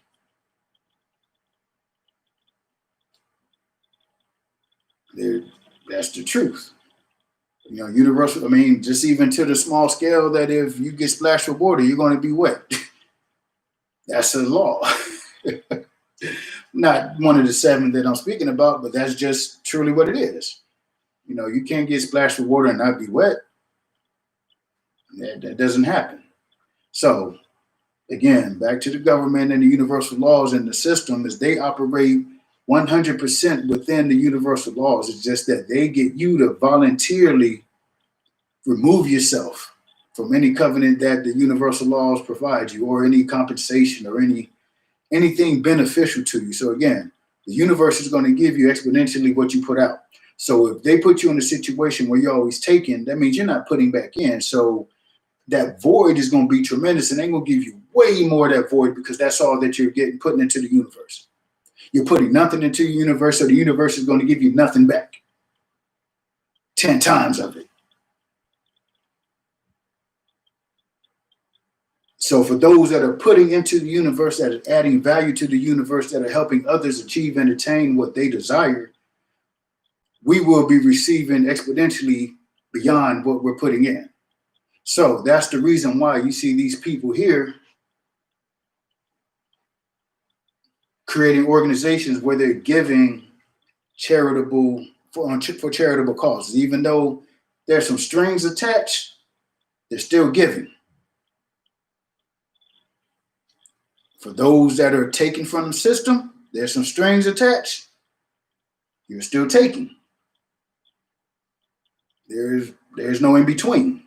That's the truth. You know, universal, I mean, just even to the small scale that if you get splashed with water, you're going to be wet. That's a law. Not one of the 7 that I'm speaking about, but that's just truly what it is. You know, you can't get splashed with water and not be wet. That doesn't happen. So, again, back to the government and the universal laws and the system is they operate 100% within the universal laws. It's just that they get you to voluntarily remove yourself from any covenant that the universal laws provide you, or any compensation, or anything beneficial to you. So again, the universe is going to give you exponentially what you put out. So if they put you in a situation where you're always taking, that means you're not putting back in. So that void is going to be tremendous, and they're going to give you way more of that void, because that's all that you're putting into the universe. You're putting nothing into the universe, so the universe is going to give you nothing back. 10 times of it. So for those that are putting into the universe, that are adding value to the universe, that are helping others achieve and attain what they desire, we will be receiving exponentially beyond what we're putting in. So that's the reason why you see these people here creating organizations where they're giving charitable for charitable causes. Even though there's some strings attached, they're still giving. For those that are taking from the system, there's some strings attached. You're still taking. There's no in between.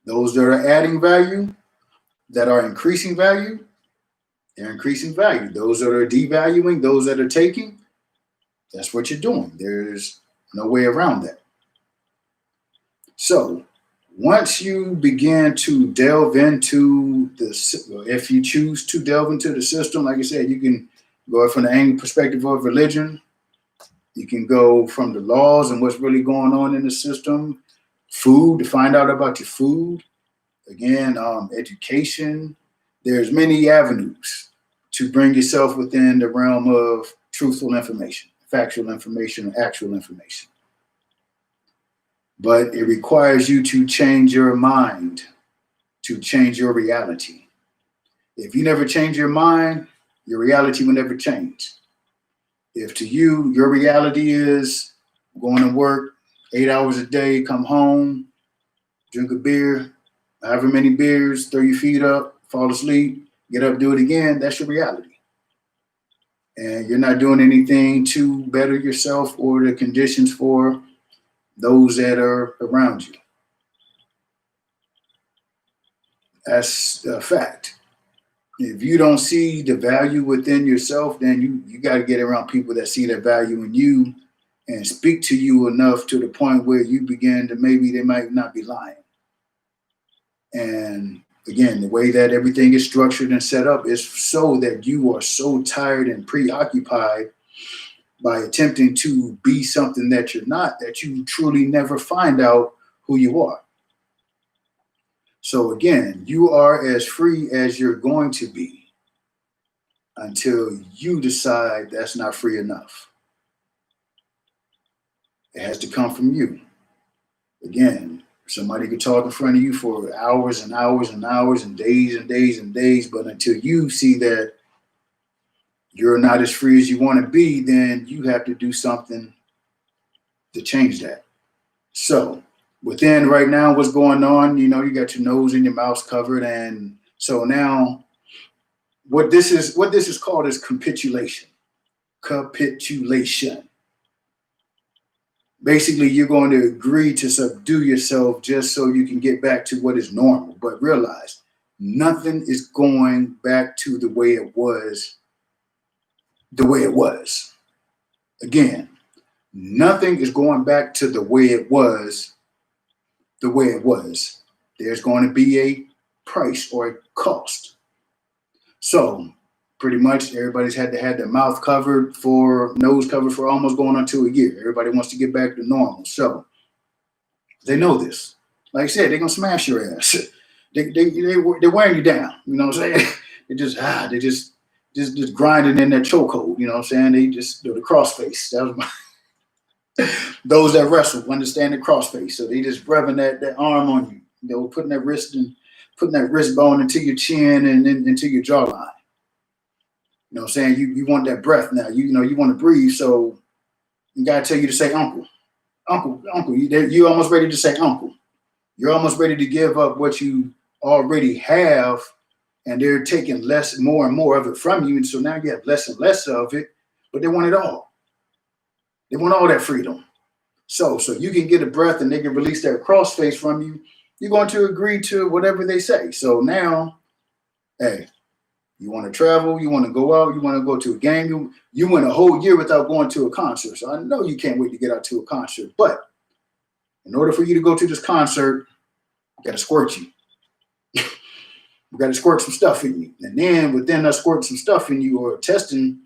Those that are adding value, that are increasing value, they're increasing value. Those that are devaluing, those that are taking, that's what you're doing. There's no way around that. So once you begin to delve into if you choose to delve into the system, like I said, you can go from the angle perspective of religion. You can go from the laws and what's really going on in the system, food, to find out about your food. Again, education. There's many avenues to bring yourself within the realm of truthful information, factual information, or actual information. But it requires you to change your mind, to change your reality. If you never change your mind, your reality will never change. If to you, your reality is going to work 8 hours a day, come home, drink a beer, however many beers, throw your feet up, fall asleep, get up, do it again. That's your reality. And you're not doing anything to better yourself or the conditions for those that are around you. That's a fact. If you don't see the value within yourself, then you got to get around people that see that value in you and speak to you enough to the point where you begin to, maybe they might not be lying. And again, the way that everything is structured and set up is so that you are so tired and preoccupied by attempting to be something that you're not, that you truly never find out who you are. So again, you are as free as you're going to be until you decide that's not free enough. It has to come from you. Again, somebody could talk in front of you for hours and hours and hours and days and days and days, but until you see that you're not as free as you want to be, then you have to do something to change that. So within right now, what's going on, you got your nose and your mouth covered. And so now what this is called is capitulation. Capitulation. Basically, you're going to agree to subdue yourself just so you can get back to what is normal. But realize nothing is going back to the way it was. Again, nothing is going back to the way it was. There's going to be a price or a cost. So pretty much everybody's had to have their nose covered for almost going on to a year. Everybody wants to get back to normal. So they know this. Like I said, they're going to smash your ass. They're wearing you down. You know what I'm saying? They just grinding in that chokehold. You know what I'm saying? They just do the crossface. That was those that wrestle understand the crossface. So they just revving that arm on you. Putting that wrist bone into your chin and then into your jawline. You know what I'm saying? You want that breath now. You want to breathe. So you got to tell you to say uncle. Uncle. You're almost ready to say uncle. You're almost ready to give up what you already have, and they're taking more and more of it from you. And so now you have less and less of it, but they want it all. They want all that freedom. So you can get a breath and they can release that crossface from you. You're going to agree to whatever they say. So now, hey, you want to travel, you want to go out, you want to go to a game. You went a whole year without going to a concert. So I know you can't wait to get out to a concert. But in order for you to go to this concert, we got to squirt you. We got to squirt some stuff in you. And then within that squirt some stuff in you, or testing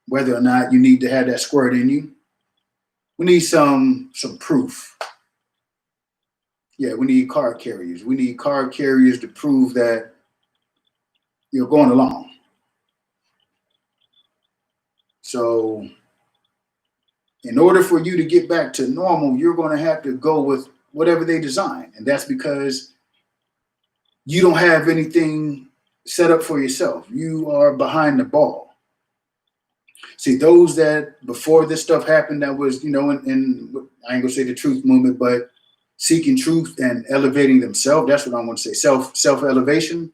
whether or not you need to have that squirt in you, we need some proof. Yeah, we need card carriers. We need card carriers to prove that you're going along. So in order for you to get back to normal, you're going to have to go with whatever they design. And that's because you don't have anything set up for yourself. You are behind the ball. See, those that before this stuff happened, that was, in I ain't gonna say the truth movement, but seeking truth and elevating themselves. That's what I want to say. Self-elevation.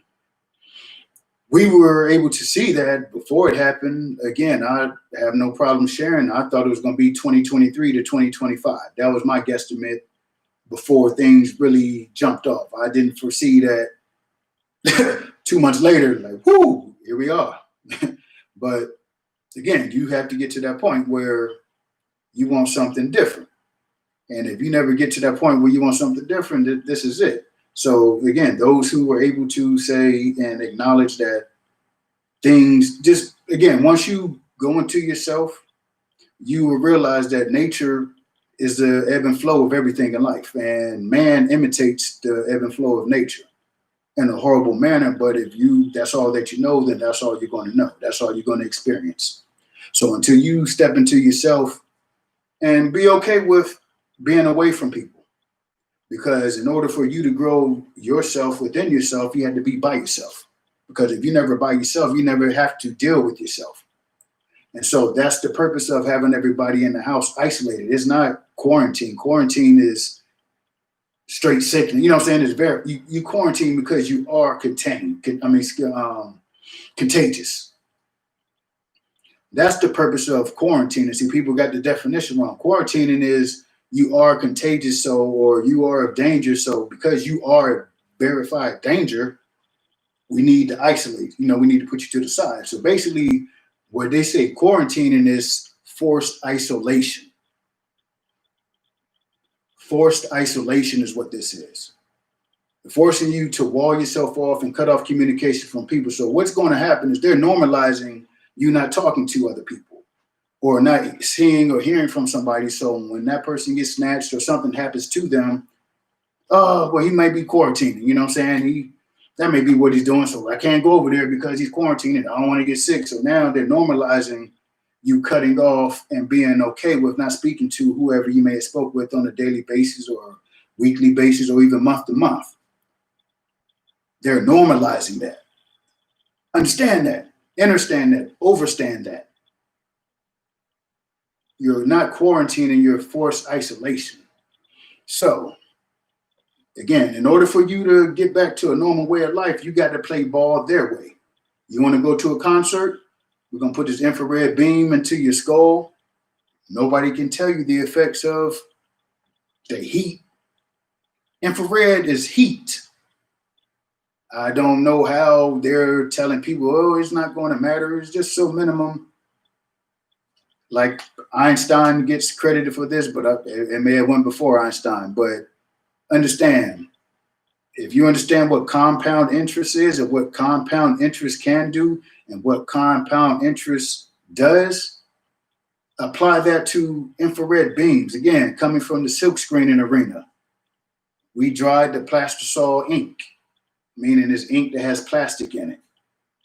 We were able to see that before it happened. Again, I have no problem sharing. I thought it was going to be 2023 to 2025. That was my guesstimate before things really jumped off. I didn't foresee that 2 months later, like, whoo, here we are. But again, you have to get to that point where you want something different. And if you never get to that point where you want something different, this is it. So again, those who were able to say and acknowledge that things just, again, once you go into yourself, you will realize that nature is the ebb and flow of everything in life. And man imitates the ebb and flow of nature in a horrible manner. But if that's all that you know, then that's all you're going to know. That's all you're going to experience. So until you step into yourself and be okay with being away from people, because in order for you to grow yourself within yourself, you had to be by yourself. Because if you're never by yourself, you never have to deal with yourself. And so that's the purpose of having everybody in the house isolated. It's not quarantine. Quarantine is straight sickening. You know what I'm saying? It's very, you quarantine because you are contained. Contagious. That's the purpose of quarantining. See, people got the definition wrong. Quarantining is you are contagious, so, or you are of danger. So because you are verified danger, we need to isolate. We need to put you to the side. So basically, what they say quarantining is forced isolation. Forced isolation is what this is. Forcing you to wall yourself off and cut off communication from people. So what's going to happen is they're normalizing you not talking to other people or not seeing or hearing from somebody. So when that person gets snatched or something happens to them, oh, well, he might be quarantining. You know what I'm saying? That may be what he's doing. So I can't go over there because he's quarantining. I don't want to get sick. So now they're normalizing you cutting off and being okay with not speaking to whoever you may have spoke with on a daily basis or weekly basis or even month to month. They're normalizing that. Understand that. Understand that. Overstand that. You're not quarantining, you're forced isolation. So, again, in order for you to get back to a normal way of life, you got to play ball their way. You want to go to a concert? We're going to put this infrared beam into your skull. Nobody can tell you the effects of the heat. Infrared is heat. I don't know how they're telling people, oh, it's not going to matter. It's just so minimum. Like Einstein gets credited for this, but it may have went before Einstein. But understand, if you understand what compound interest is and what compound interest can do and what compound interest does, apply that to infrared beams. Again, coming from the silk screening arena. We dried the plastisol ink, meaning it's ink that has plastic in it.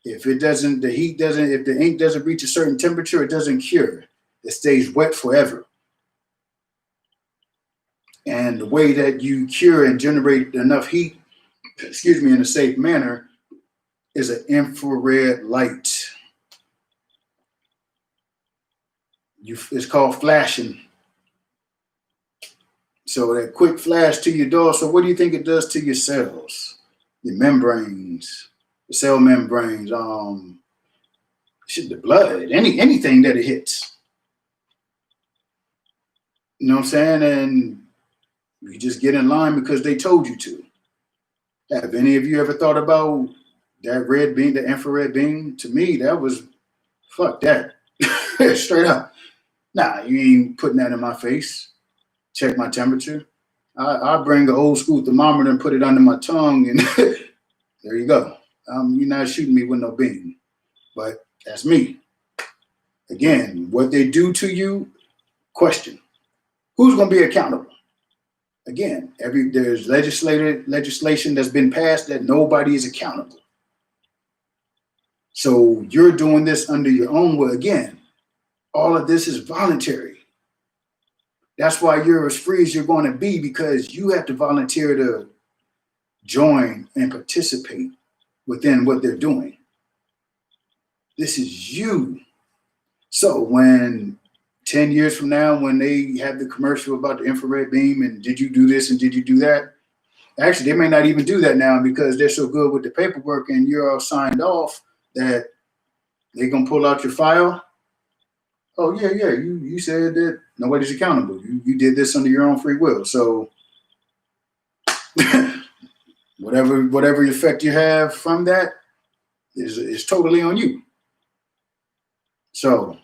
If it doesn't, the heat doesn't, if the ink doesn't reach a certain temperature, it doesn't cure. It stays wet forever. And the way that you cure and generate enough heat, in a safe manner, is an infrared light. It's called flashing. So that quick flash to your door. So what do you think it does to your cells? Your membranes, the cell membranes, the blood, anything that it hits. You know what I'm saying? And you just get in line because they told you to. Have any of you ever thought about that red beam, the infrared beam? To me, that was, fuck that. Straight up. Nah, you ain't putting that in my face. Check my temperature. I'll bring an old school thermometer and put it under my tongue, and there you go. You're not shooting me with no beam. But that's me. Again, what they do to you, question. Who's going to be accountable? Again, there's legislation that's been passed that nobody is accountable. So you're doing this under your own will. Again, all of this is voluntary. That's why you're as free as you're going to be, because you have to volunteer to join and participate within what they're doing. This is you. So when 10 years from now, when they have the commercial about the infrared beam and did you do this and did you do that? Actually, they may not even do that now because they're so good with the paperwork and you're all signed off that they're going to pull out your file. Oh, yeah, you said that nobody's accountable. You did this under your own free will. So whatever effect you have from that is totally on you. So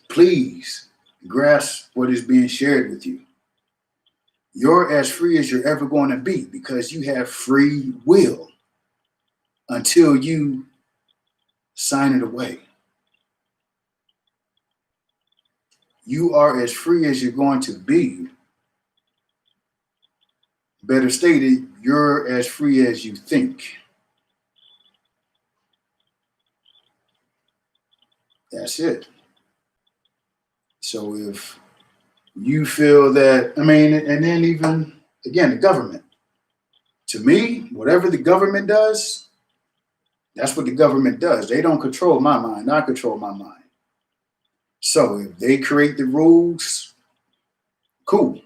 please grasp what is being shared with you. You're as free as you're ever going to be because you have free will until you sign it away. You are as free as you're going to be. Better stated, you're as free as you think. That's it. So if you feel that, and then even, again, the government. To me, whatever the government does, that's what the government does. They don't control my mind. I control my mind. So if they create the rules, Cool.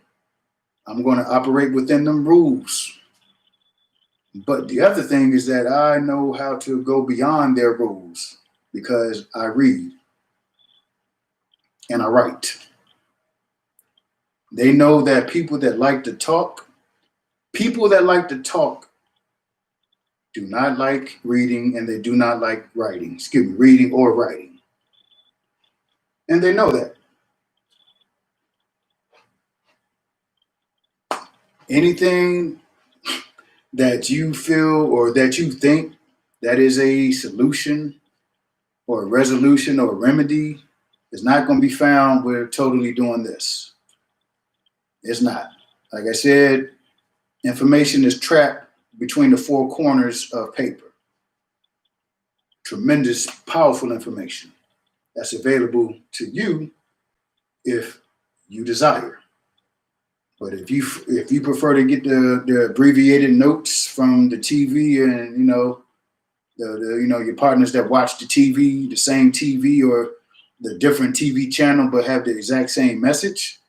I'm going to operate within them rules. But the other thing is that I know how to go beyond their rules because I read and I write. They know that people that like to talk do not like reading and they do not like writing. Excuse me, reading or writing. And they know that. Anything that you feel or that you think that is a solution or a resolution or a remedy is not going to be found with totally doing this. It's not. Like I said, information is trapped between the four corners of paper. Tremendous, powerful information that's available to you if you desire. But if you prefer to get the abbreviated notes from the TV and your partners that watch the TV, the same TV or the different TV channel but have the exact same message,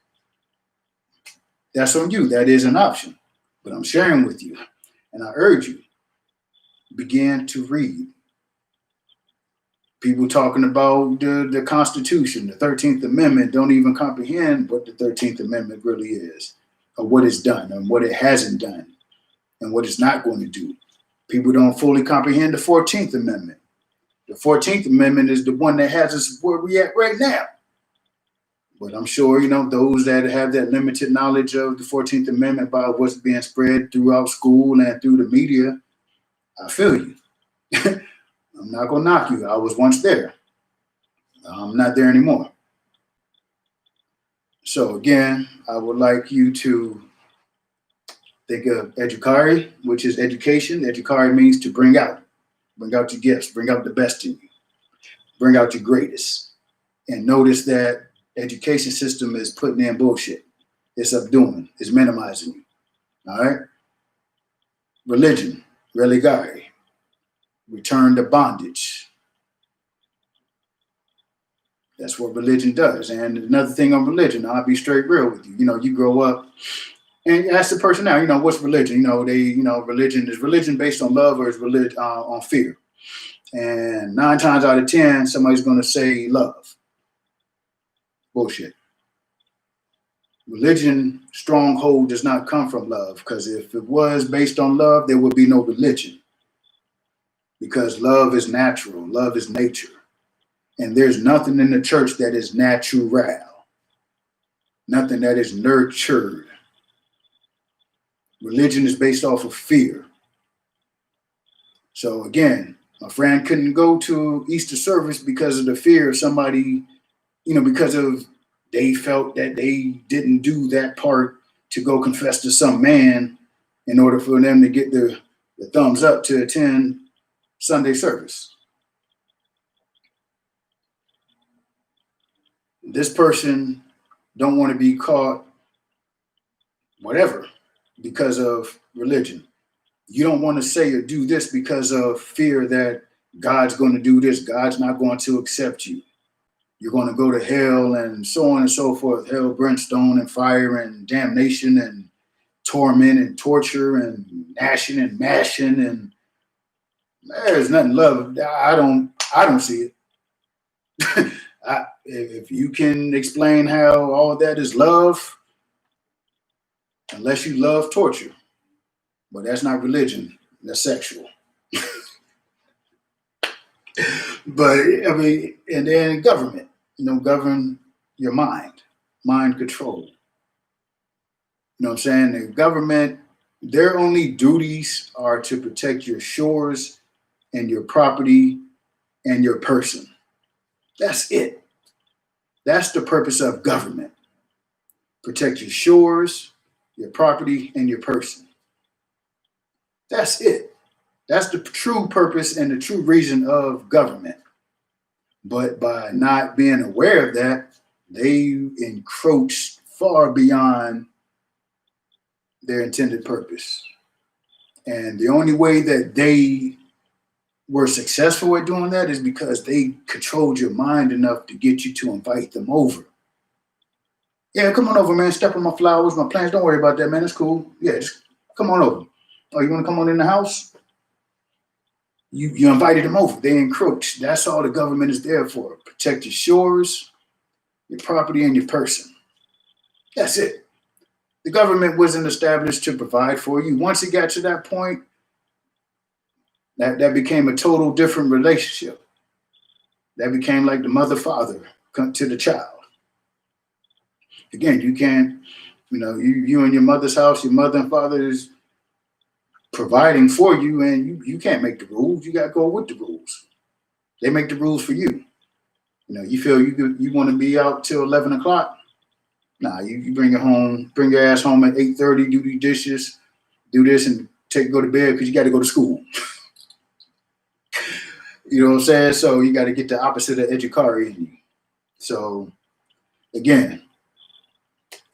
that's on you. That is an option. But I'm sharing with you, and I urge you, begin to read. People talking about the Constitution, the 13th Amendment, don't even comprehend what the 13th Amendment really is, or what it's done, and what it hasn't done, and what it's not going to do. People don't fully comprehend the 14th Amendment. The 14th Amendment is the one that has us where we at right now. But I'm sure, those that have that limited knowledge of the 14th Amendment by what's being spread throughout school and through the media, I feel you. I'm not going to knock you. I was once there. I'm not there anymore. So again, I would like you to think of educare, which is education. Educare means to bring out your gifts, bring out the best in you, bring out your greatest. And notice that education system is putting in bullshit. It's subduing, it's minimizing you. All right? Religion, religare, return to bondage. That's what religion does. And another thing on religion, I'll be straight real with you. You grow up and ask the person now, what's religion? Religion is religion based on love or is religion on fear? And 9 times out of 10, somebody's going to say love. Bullshit. Religion stronghold does not come from love, because if it was based on love, there would be no religion. Because love is natural, love is nature. And there's nothing in the church that is natural, nothing that is nurtured. Religion is based off of fear. So again, my friend couldn't go to Easter service because of the fear of somebody, because of they felt that they didn't do that part to go confess to some man in order for them to get the thumbs up to attend Sunday service. This person don't want to be caught whatever because of religion. You don't want to say or do this because of fear that God's going to do this. God's not going to accept you. You're going to go to hell and so on and so forth. Hell, brimstone and fire and damnation and torment and torture and gnashing and mashing. And there's nothing love. I don't see it. If you can explain how all of that is love, unless you love torture, but that's not religion, that's sexual. But and then government, govern your mind control. You know what I'm saying? The government, their only duties are to protect your shores and your property and your person. That's it. That's the purpose of government. Protect your shores, your property, and your person. That's it. That's the true purpose and the true reason of government. But by not being aware of that, they encroach far beyond their intended purpose. And the only way that they were successful at doing that is because they controlled your mind enough to get you to invite them over. Yeah, come on over, man. Step on my flowers, my plants. Don't worry about that, man. It's cool. Yeah, just come on over. Oh, you want to come on in the house? You invited them over. They encroached. That's all the government is there for. Protect your shores, your property, and your person. That's it. The government wasn't established to provide for you. Once it got to that point, that became a total different relationship. That became like the mother father to the child. Again, you can't, you in your mother's house, your mother and father is providing for you, and you can't make the rules. You got to go with the rules. They make the rules for you. You feel you want to be out till 11 o'clock. Nah, you bring your ass home at 8:30, do the dishes, do this, and go to bed because you got to go to school. You know what I'm saying? So you got to get the opposite of educare in you. So again,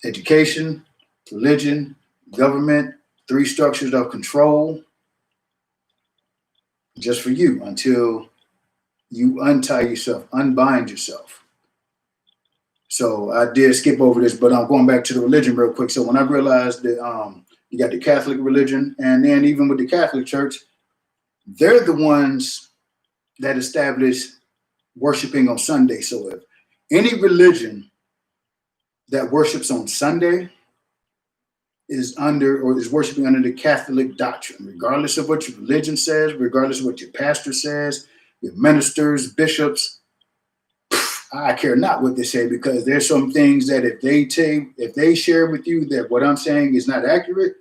education, religion, government, three structures of control, just for you until you untie yourself, unbind yourself. So I did skip over this, but I'm going back to the religion real quick. So when I realized that you got the Catholic religion, and then even with the Catholic Church, they're the ones that established worshiping on Sunday. So if any religion that worships on Sunday is worshiping under the Catholic doctrine, regardless of what your religion says, regardless of what your pastor says, your ministers, bishops, I care not what they say, because there's some things that if they share with you that what I'm saying is not accurate,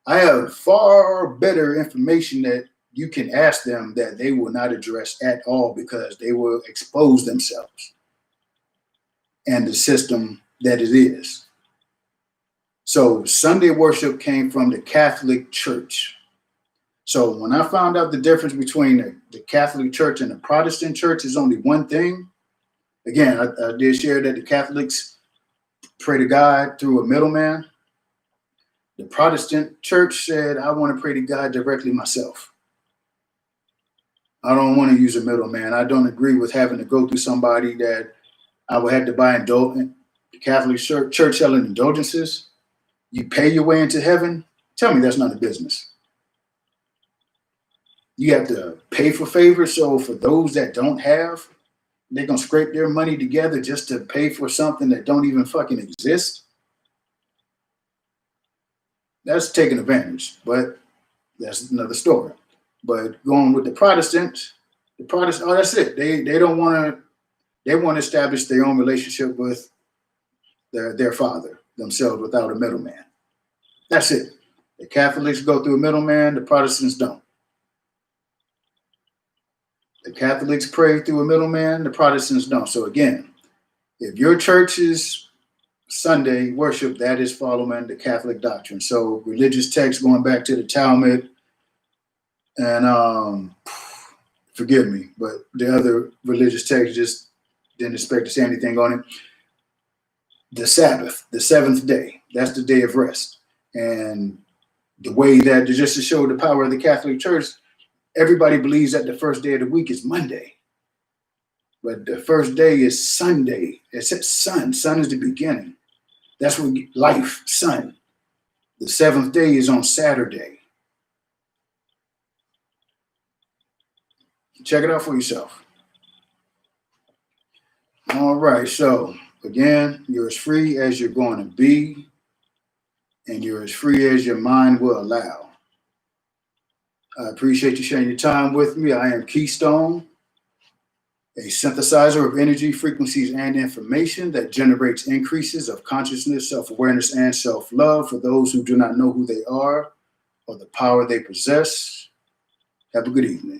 I have far better information that you can ask them that they will not address at all, because they will expose themselves and the system that it is. So Sunday worship came from the Catholic Church. So when I found out the difference between the Catholic Church and the Protestant Church is only one thing. Again, I did share that the Catholics pray to God through a middleman. The Protestant Church said, I want to pray to God directly myself. I don't want to use a middleman. I don't agree with having to go through somebody that I would have to buy indulgence. The Catholic Church selling indulgences. You pay your way into heaven. Tell me that's not a business. You have to pay for favors. So for those that don't have, they're going to scrape their money together just to pay for something that don't even fucking exist. That's taking advantage, but that's another story. But going with the Protestants, oh, that's it. They don't want to. They want to establish their own relationship with their Father themselves without a middleman. That's it. The Catholics go through a middleman. The Protestants don't. The Catholics pray through a middleman. The Protestants don't. So again, if your church's Sunday worship, that is following the Catholic doctrine. So religious texts going back to the Talmud, and forgive me, but the other religious texts just didn't expect to say anything on it. The Sabbath, the seventh day, that's the day of rest. And the way that, just to show the power of the Catholic Church, everybody believes that the first day of the week is Monday. But the first day is Sunday. It says sun. Sun is the beginning. That's what life, sun. The seventh day is on Saturday. Check it out for yourself. All right. So again, you're as free as you're going to be, and you're as free as your mind will allow. I appreciate you sharing your time with me. I am Keystone, a synthesizer of energy, frequencies, and information that generates increases of consciousness, self-awareness, and self-love for those who do not know who they are or the power they possess. Have a good evening.